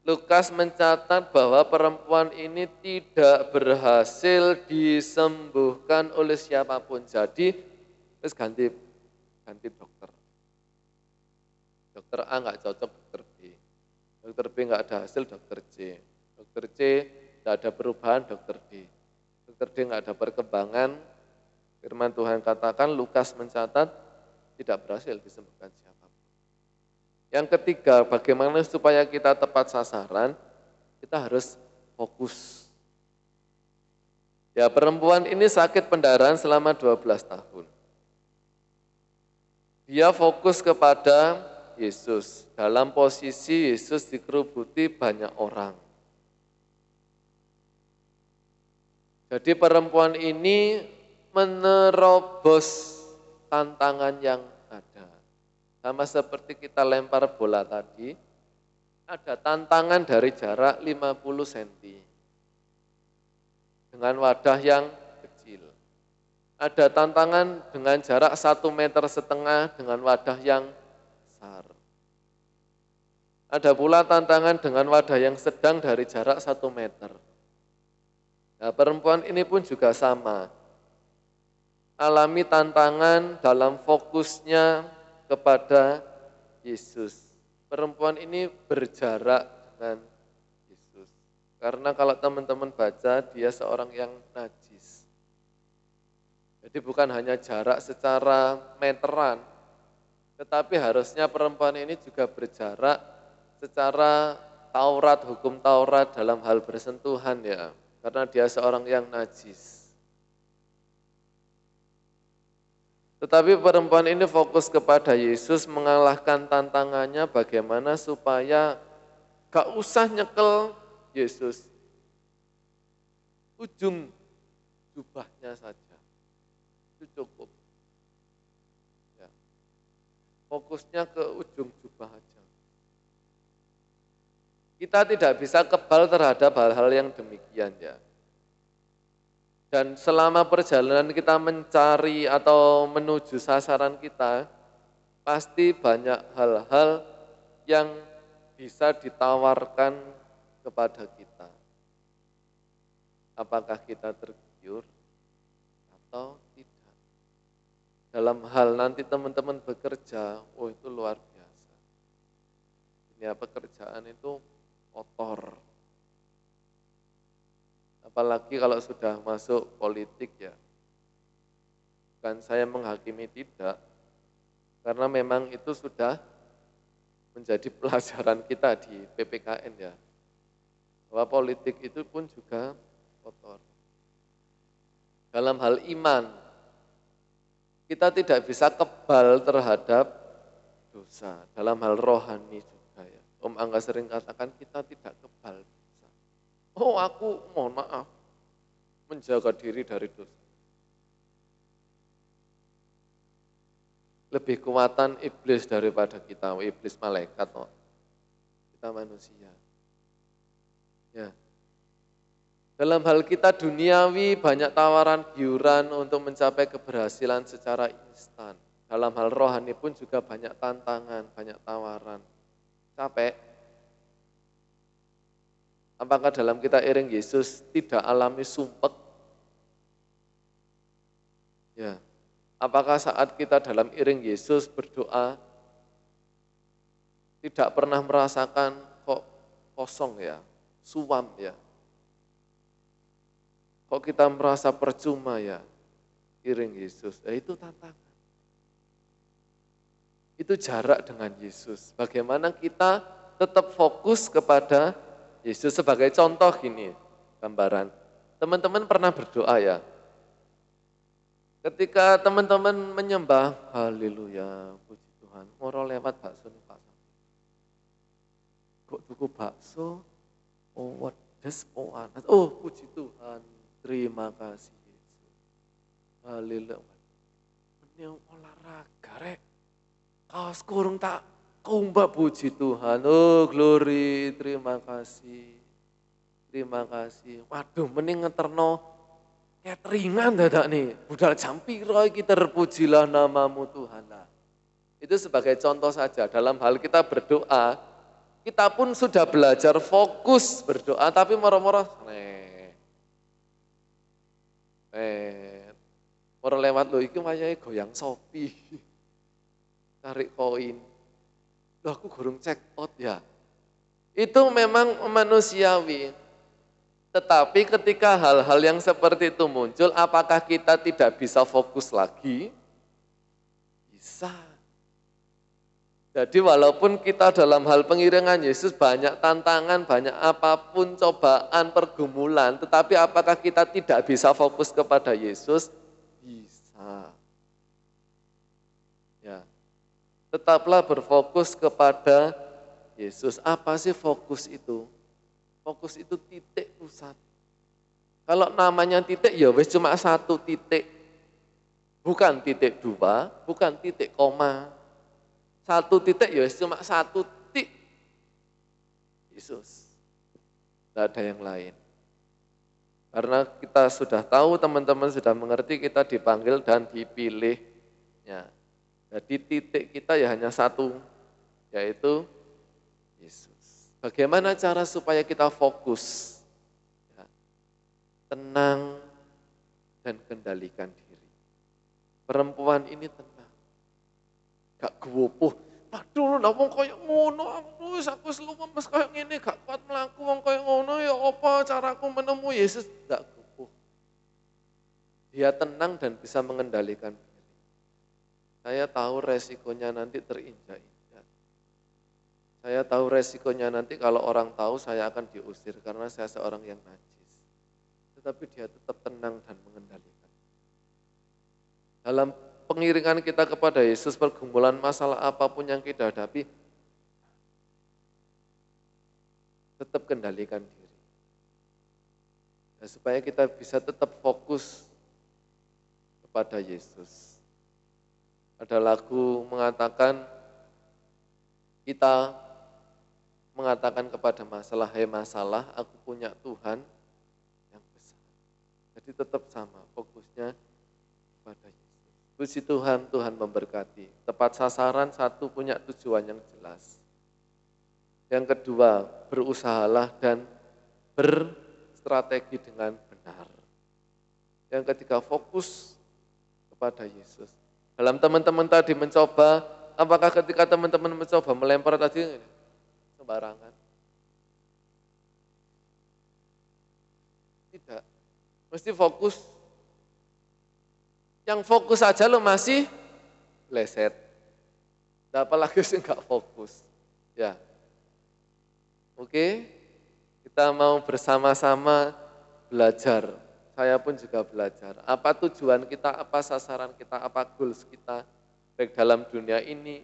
Lukas mencatat bahwa perempuan ini tidak berhasil disembuhkan oleh siapapun. Jadi, terus ganti dokter. Dokter A nggak cocok, dokter B. Dokter B nggak ada hasil, dokter C. Dokter C nggak ada perubahan, dokter D. Dokter D nggak ada perkembangan. Firman Tuhan katakan, Lukas mencatat tidak berhasil disembuhkan siapapun. Yang ketiga, bagaimana supaya kita tepat sasaran, kita harus fokus. Ya, perempuan ini sakit pendarahan selama 12 tahun. Dia fokus kepada Yesus. Dalam posisi Yesus dikerubuti banyak orang. Jadi perempuan ini menerobos tantangan yang ada. Sama seperti kita lempar bola tadi, ada tantangan dari jarak 50 cm. Dengan wadah yang kecil. Ada tantangan dengan jarak 1,5 meter dengan wadah yang besar. Ada pula tantangan dengan wadah yang sedang dari jarak 1 meter. Nah, perempuan ini pun juga sama. Alami tantangan dalam fokusnya kepada Yesus. Perempuan ini berjarak dengan Yesus. Karena kalau teman-teman baca, dia seorang yang najis. Jadi bukan hanya jarak secara meteran, tetapi harusnya perempuan ini juga berjarak secara Taurat, hukum Taurat dalam hal bersentuhan ya. Karena dia seorang yang najis. Tetapi perempuan ini fokus kepada Yesus, mengalahkan tantangannya bagaimana supaya gak usah nyekel Yesus. Ujung jubahnya saja, itu cukup. Ya. Fokusnya ke ujung jubah aja. Kita tidak bisa kebal terhadap hal-hal yang demikian ya. Dan selama perjalanan kita mencari atau menuju sasaran kita, pasti banyak hal-hal yang bisa ditawarkan kepada kita. Apakah kita tergiur atau tidak. Dalam hal nanti teman-teman bekerja, oh itu luar biasa. Ini pekerjaan itu kotor. Apalagi kalau sudah masuk politik ya. Bukan saya menghakimi tidak, karena memang itu sudah menjadi pelajaran kita di PPKN ya. Bahwa politik itu pun juga kotor. Dalam hal iman, kita tidak bisa kebal terhadap dosa. Dalam hal rohani juga ya. Om Angga sering katakan kita tidak kebal. Oh aku mohon maaf, menjaga diri dari dosa. Lebih kekuatan iblis daripada kita, iblis malaikat, oh. Kita manusia. Ya. Dalam hal kita duniawi banyak tawaran giuran untuk mencapai keberhasilan secara instan. Dalam hal rohani pun juga banyak tantangan, banyak tawaran. Capek. Apakah dalam kita iring Yesus tidak alami sumpek? Ya. Apakah saat kita dalam iring Yesus berdoa tidak pernah merasakan kok kosong ya, suam ya? Kok kita merasa percuma ya iring Yesus? Itu tantangan. Itu jarak dengan Yesus. Bagaimana kita tetap fokus kepada Yesus. Sebagai contoh gini, gambaran. Teman-teman pernah berdoa ya? Ketika teman-teman menyembah, haleluya, puji Tuhan, moro lewat bakso nih Pak. Kok tuku bakso? Oh, wedes, oh anas. Oh, puji Tuhan, terima kasih Yesus. Haleluya. Ini olahraga rek, kaos kurung tak kumbah puji Tuhan. Oh glory, terima kasih. Terima kasih. Waduh mending ngeterno cateringan dadak nih. Budal jam piro iki terpujilah namamu Tuhan. Nah, itu sebagai contoh saja dalam hal kita berdoa, kita pun sudah belajar fokus berdoa tapi moro-moro orang lewat lo iki wayahe goyang Shopee. Tarik koin. Loh aku gurung check out ya. Itu memang manusiawi. Tetapi ketika hal-hal yang seperti itu muncul, apakah kita tidak bisa fokus lagi? Bisa. Jadi walaupun kita dalam hal pengiringan Yesus banyak tantangan, banyak apapun cobaan, pergumulan, tetapi apakah kita tidak bisa fokus kepada Yesus? Bisa. Ya. Tetaplah berfokus kepada Yesus. Apa sih fokus itu? Fokus itu titik pusat. Kalau namanya titik ya wis cuma satu titik. Bukan titik dua, bukan titik koma. Satu titik ya cuma satu titik. Yesus. Tidak ada yang lain. Karena kita sudah tahu, teman-teman sudah mengerti kita dipanggil dan dipilih. Ya. Jadi titik kita ya hanya satu, yaitu Yesus. Bagaimana cara supaya kita fokus? Ya. Tenang dan kendalikan diri. Perempuan ini tenang. Gak gewopoh. Aduh, wong koyo ngono, aku lemes koyo ngene, gak kuat mlaku wong koyo ngono ya apa caraku menemui Yesus? Gak gewopoh. Dia tenang dan bisa mengendalikan diri. Saya tahu resikonya nanti terinjak-injak. Saya tahu resikonya nanti kalau orang tahu saya akan diusir karena saya seorang yang najis. Tetapi dia tetap tenang dan mengendalikan. Dalam pengiringan kita kepada Yesus, pergumulan masalah apapun yang kita hadapi, tetap kendalikan diri. Dan supaya kita bisa tetap fokus kepada Yesus. Ada lagu mengatakan, kita mengatakan kepada masalah, hai masalah, aku punya Tuhan yang besar. Jadi tetap sama fokusnya kepada Yesus. Puji Tuhan, Tuhan memberkati. Tepat sasaran, satu punya tujuan yang jelas. Yang kedua, berusahalah dan berstrategi dengan benar. Yang ketiga, fokus kepada Yesus. Dalam teman-teman tadi mencoba, apakah ketika teman-teman mencoba melempar tadi sembarangan? Tidak. Mesti fokus. Yang fokus saja lo masih leset. Apalagi sih enggak fokus. Ya. Oke. Kita mau bersama-sama belajar. Saya pun juga belajar. Apa tujuan kita, apa sasaran kita, apa goals kita. Baik dalam dunia ini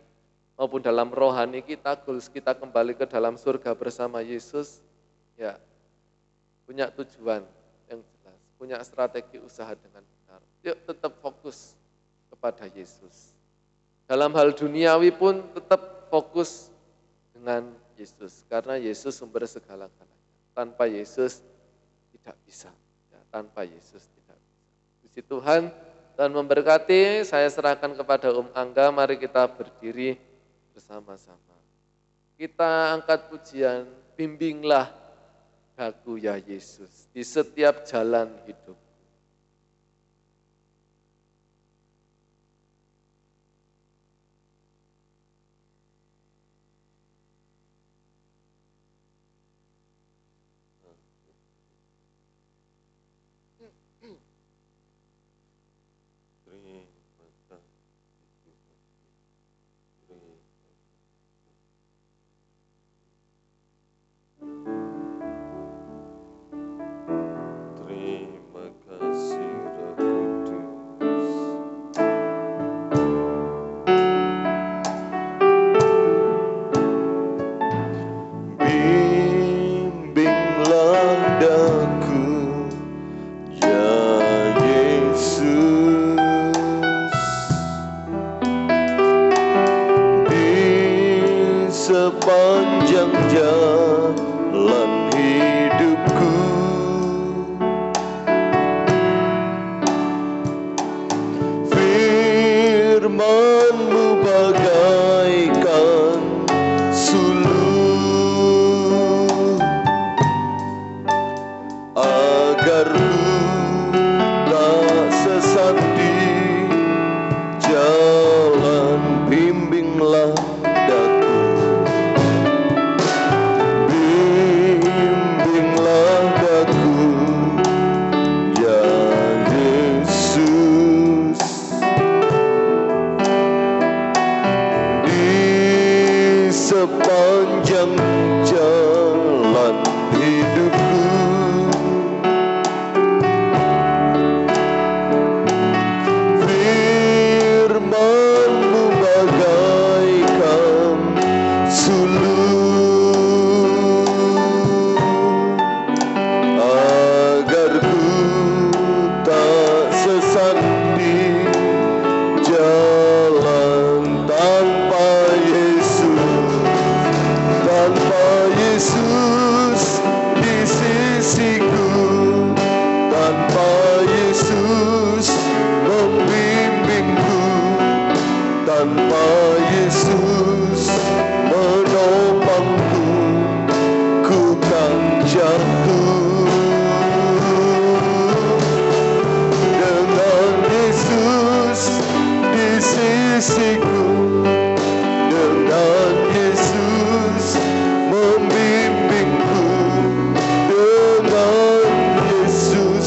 maupun dalam rohani kita, goals kita kembali ke dalam surga bersama Yesus. Ya. Punya tujuan yang jelas. Punya strategi usaha dengan benar. Yuk tetap fokus kepada Yesus. Dalam hal duniawi pun tetap fokus dengan Yesus. Karena Yesus sumber segala-galanya. Tanpa Yesus tidak bisa. Ya, tanpa Yesus tidak bisa. Puji Tuhan, Tuhan memberkati. Saya serahkan kepada Angga, mari kita berdiri bersama-sama. Kita angkat pujian, bimbinglah aku ya Yesus di setiap jalan hidup. Terima agar tak sesat di jalan, bimbinglah daku, bimbinglah daku, ya Yesus. Di sepanjang jalan hidupku, firman-Mu bagaikan sulur, agar ku tak sesat di jalan. Tanpa Yesus, tanpa Yesus di sisiku, tanpa Yesus membimbingku, tanpa Yesus menopangku, ku kan jatuh. Dengan Yesus di sisiku, dengan Yesus membimbingku, dengan Yesus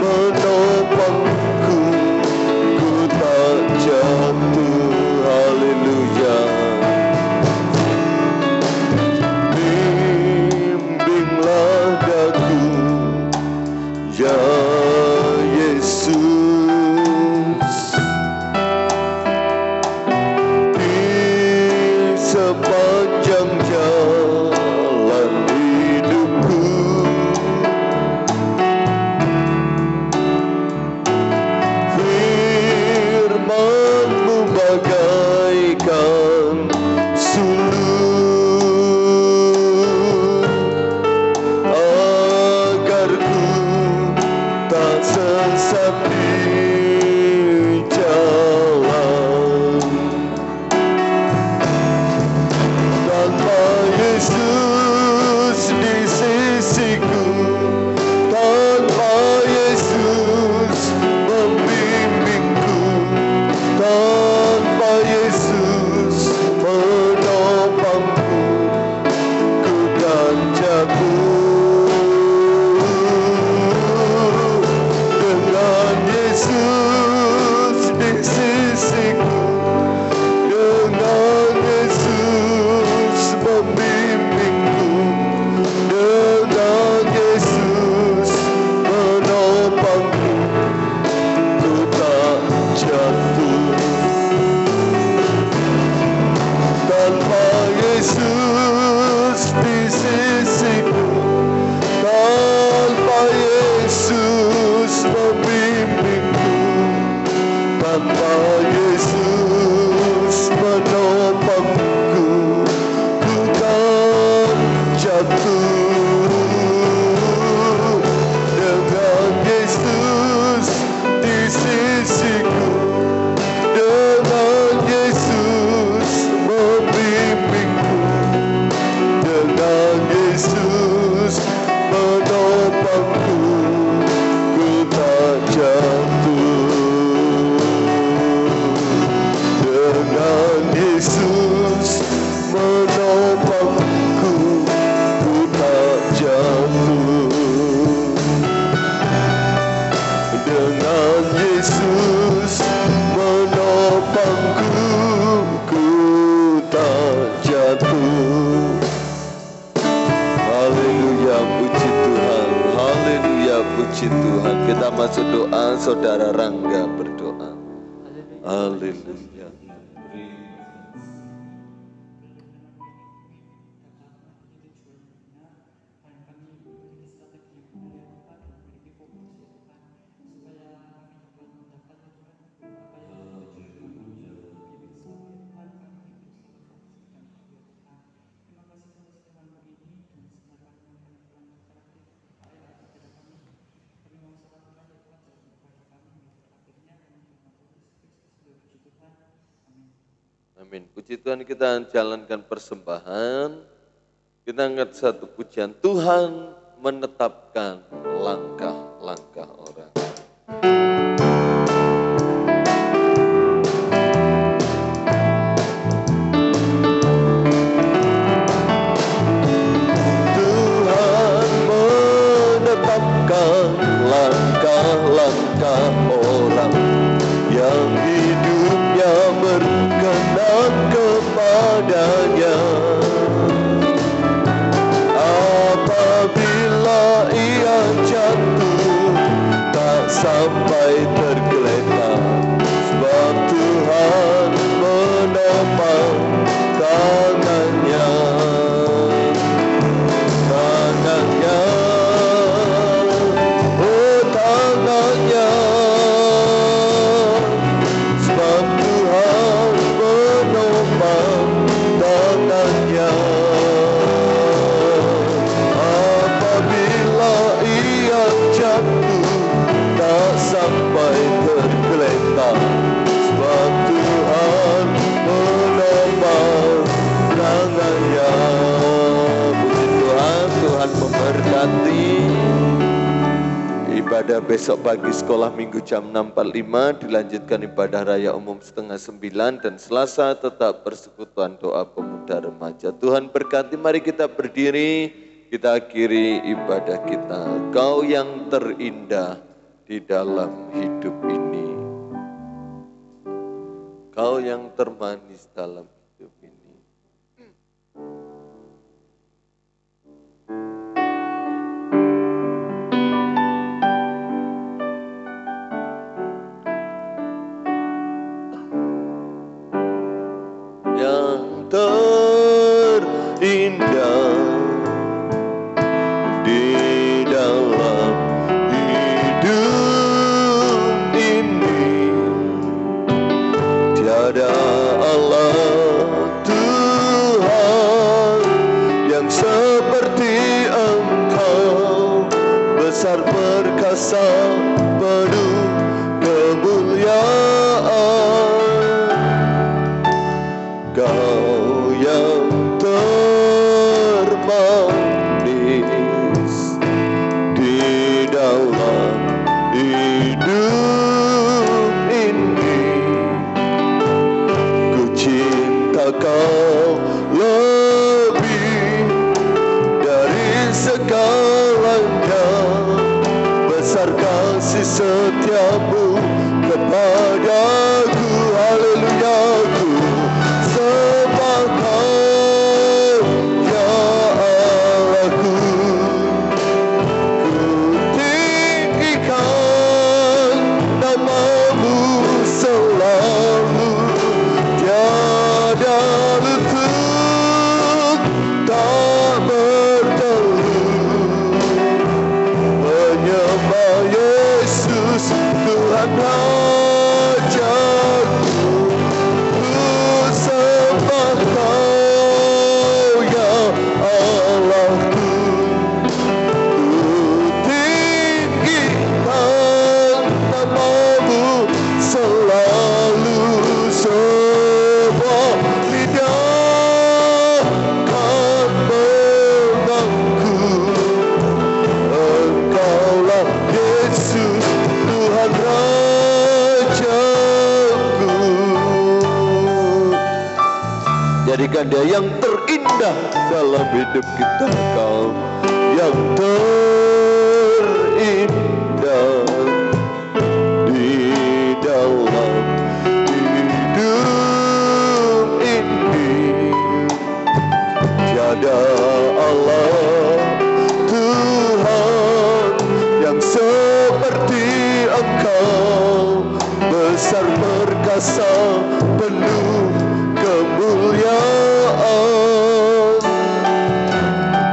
menopangku, ku tak jatuh. Haleluya. Bimbinglah daku, ya Yesus. Di sepanjang jalan hidupku, firman-Mu bagaikan sulur, agar ku tak sesat di jalan. Tanpa Yesus di sisiku, tanpa Yesus membimbingku, tanpa Yesus menopangku, ku kan jatuh. Dengan Yesus di sisiku, dengan Yesus membimbingku, dengan Yesus menopangku, ku tak jatuh. Tanpa Yesus di sisiku, tanpa Yesus membimbingku, tanpa Yesus menopangku, ku kan jatuh. Dengan Yesus di sisiku, dengan Yesus membimbingku, dengan Yesus menopangku, ku tak jatuh. Dengan Yesus menopangku, ku tak jatuh. Dengan Yesus menopangku, ku tak jatuh. Haleluya, puji Tuhan. Haleluya, puji Tuhan. Kita masuk doa, Saudara Rangga berdoa. Haleluya. Amin. Puji Tuhan, kita jalankan persembahan. Kita angkat satu pujian. Tuhan menetapkan langkah-langkah orang. Tuhan menetapkan langkah-langkah orang yang hidupnya berkenan kepadanya. Apabila ia jatuh tak sampai tergeletak, sebab Tuhan menopang tangannya. Tangannya, oh tangannya, sebab Tuhan menopang tangannya. Apabila ia jatuh tak sampai tergeletak, sebab Tuhan menopang tangannya. Puji Tuhan, Tuhan memberkati. Ibadah besok pagi sekolah minggu jam 6.45, dilanjutkan ibadah raya umum setengah 9, dan Selasa tetap persekutuan doa pemuda remaja. Tuhan berkati, mari kita berdiri, kita akhiri ibadah kita. Kau yang terindah di dalam hidup ini, Kau yang termanis dalam hidup ini. Yang terindah di dalam hidup ini, tiada Allah Tuhan yang seperti Engkau, besar perkasa penuh kemuliaan. Kau yang termanis di dalam hidup ini, ku cinta Kau lebih dari segalanya. Besar kasih setiamu kepadaku, haleluya. Ku sembah Kau, ya Allahku. Ku tinggikan nama-Mu selalu, tiada lutut tak bertelut. Menyembah Yesus Tuhan Rajaku, ku sembah Kau, ya Allahku. Ku tinggikan nama-Mu selalu, semua lidah kan mengaku Engkaulah Yesus Tuhan Rajaku. Jadikan Dia yang terindah dalam hidup kita, Kau yang terindah di dalam hidup ini. Tiada Allah Tuhan yang seperti Engkau, besar perkasa penuh kemuliaan.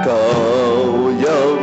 Kau yang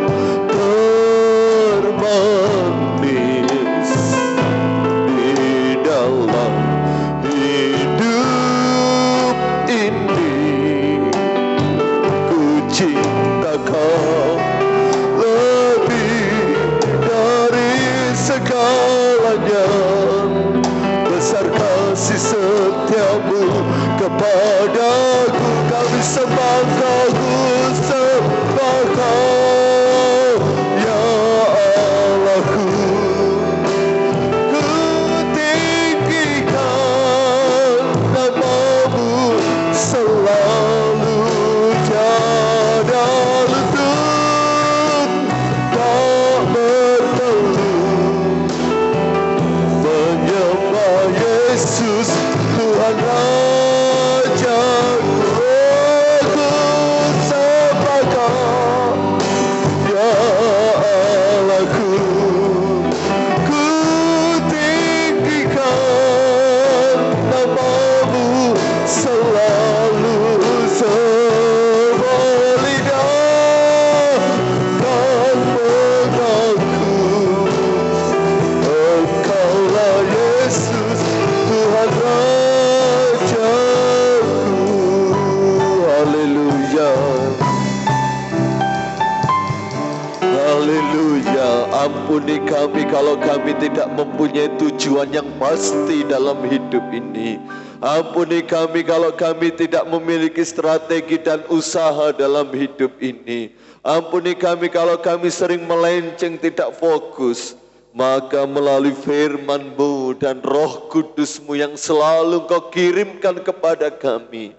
Haleluya. Ampuni kami kalau kami tidak mempunyai tujuan yang pasti dalam hidup ini. Ampuni kami kalau kami tidak memiliki strategi dan usaha dalam hidup ini. Ampuni kami kalau kami sering melenceng, tidak fokus. Maka melalui firman-Mu dan Roh Kudus-Mu yang selalu Engkau kirimkan kepada kami,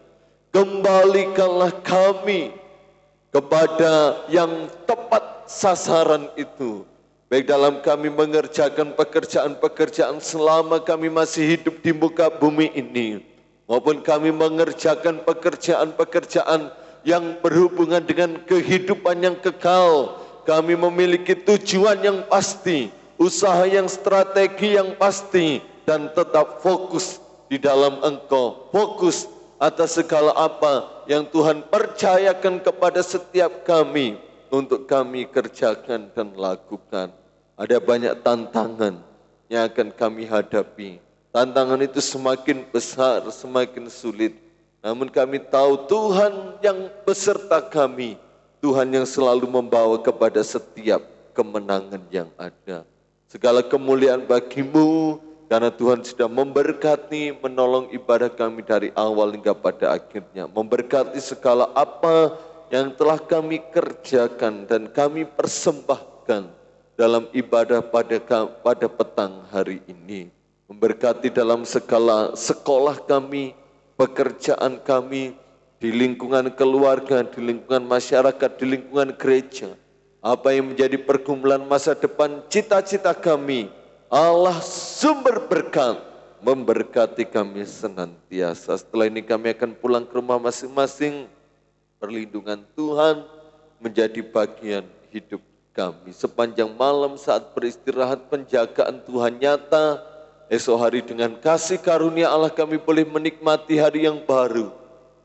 kembalikanlah kami kepada yang tepat sasaran itu. Baik dalam kami mengerjakan pekerjaan-pekerjaan selama kami masih hidup di muka bumi ini, maupun kami mengerjakan pekerjaan-pekerjaan yang berhubungan dengan kehidupan yang kekal. Kami memiliki tujuan yang pasti, usaha yang strategi yang pasti, dan tetap fokus di dalam Engkau. Fokus atas segala apa yang Tuhan percayakan kepada setiap kami untuk kami kerjakan dan lakukan. Ada banyak tantangan yang akan kami hadapi. Tantangan itu semakin besar, semakin sulit. Namun kami tahu Tuhan yang beserta kami, Tuhan yang selalu membawa kepada setiap kemenangan yang ada. Segala kemuliaan bagi-Mu, karena Tuhan sudah memberkati, menolong ibadah kami dari awal hingga pada akhirnya. Memberkati segala apa yang telah kami kerjakan dan kami persembahkan dalam ibadah pada petang hari ini. Memberkati dalam segala sekolah kami, pekerjaan kami, di lingkungan keluarga, di lingkungan masyarakat, di lingkungan gereja. Apa yang menjadi pergumulan masa depan, cita-cita kami, Allah sumber berkat, memberkati kami senantiasa. Setelah ini kami akan pulang ke rumah masing-masing. Perlindungan Tuhan menjadi bagian hidup kami. Sepanjang malam saat beristirahat, penjagaan Tuhan nyata. Esok hari dengan kasih karunia Allah kami boleh menikmati hari yang baru.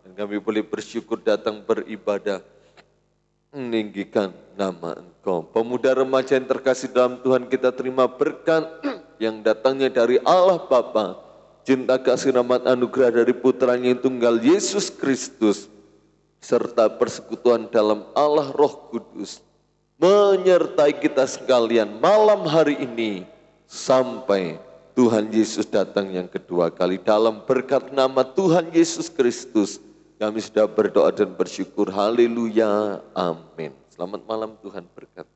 Dan kami boleh bersyukur datang beribadah, meninggikan nama Engkau. Pemuda remaja yang terkasih dalam Tuhan, kita terima berkat yang datangnya dari Allah Bapa, cinta kasih rahmat anugerah dari putranya yang tunggal Yesus Kristus, serta persekutuan dalam Allah Roh Kudus, menyertai kita sekalian malam hari ini, sampai Tuhan Yesus datang yang kedua kali. Dalam berkat nama Tuhan Yesus Kristus, kami sudah berdoa dan bersyukur. Haleluya, amin. Selamat malam, Tuhan berkati.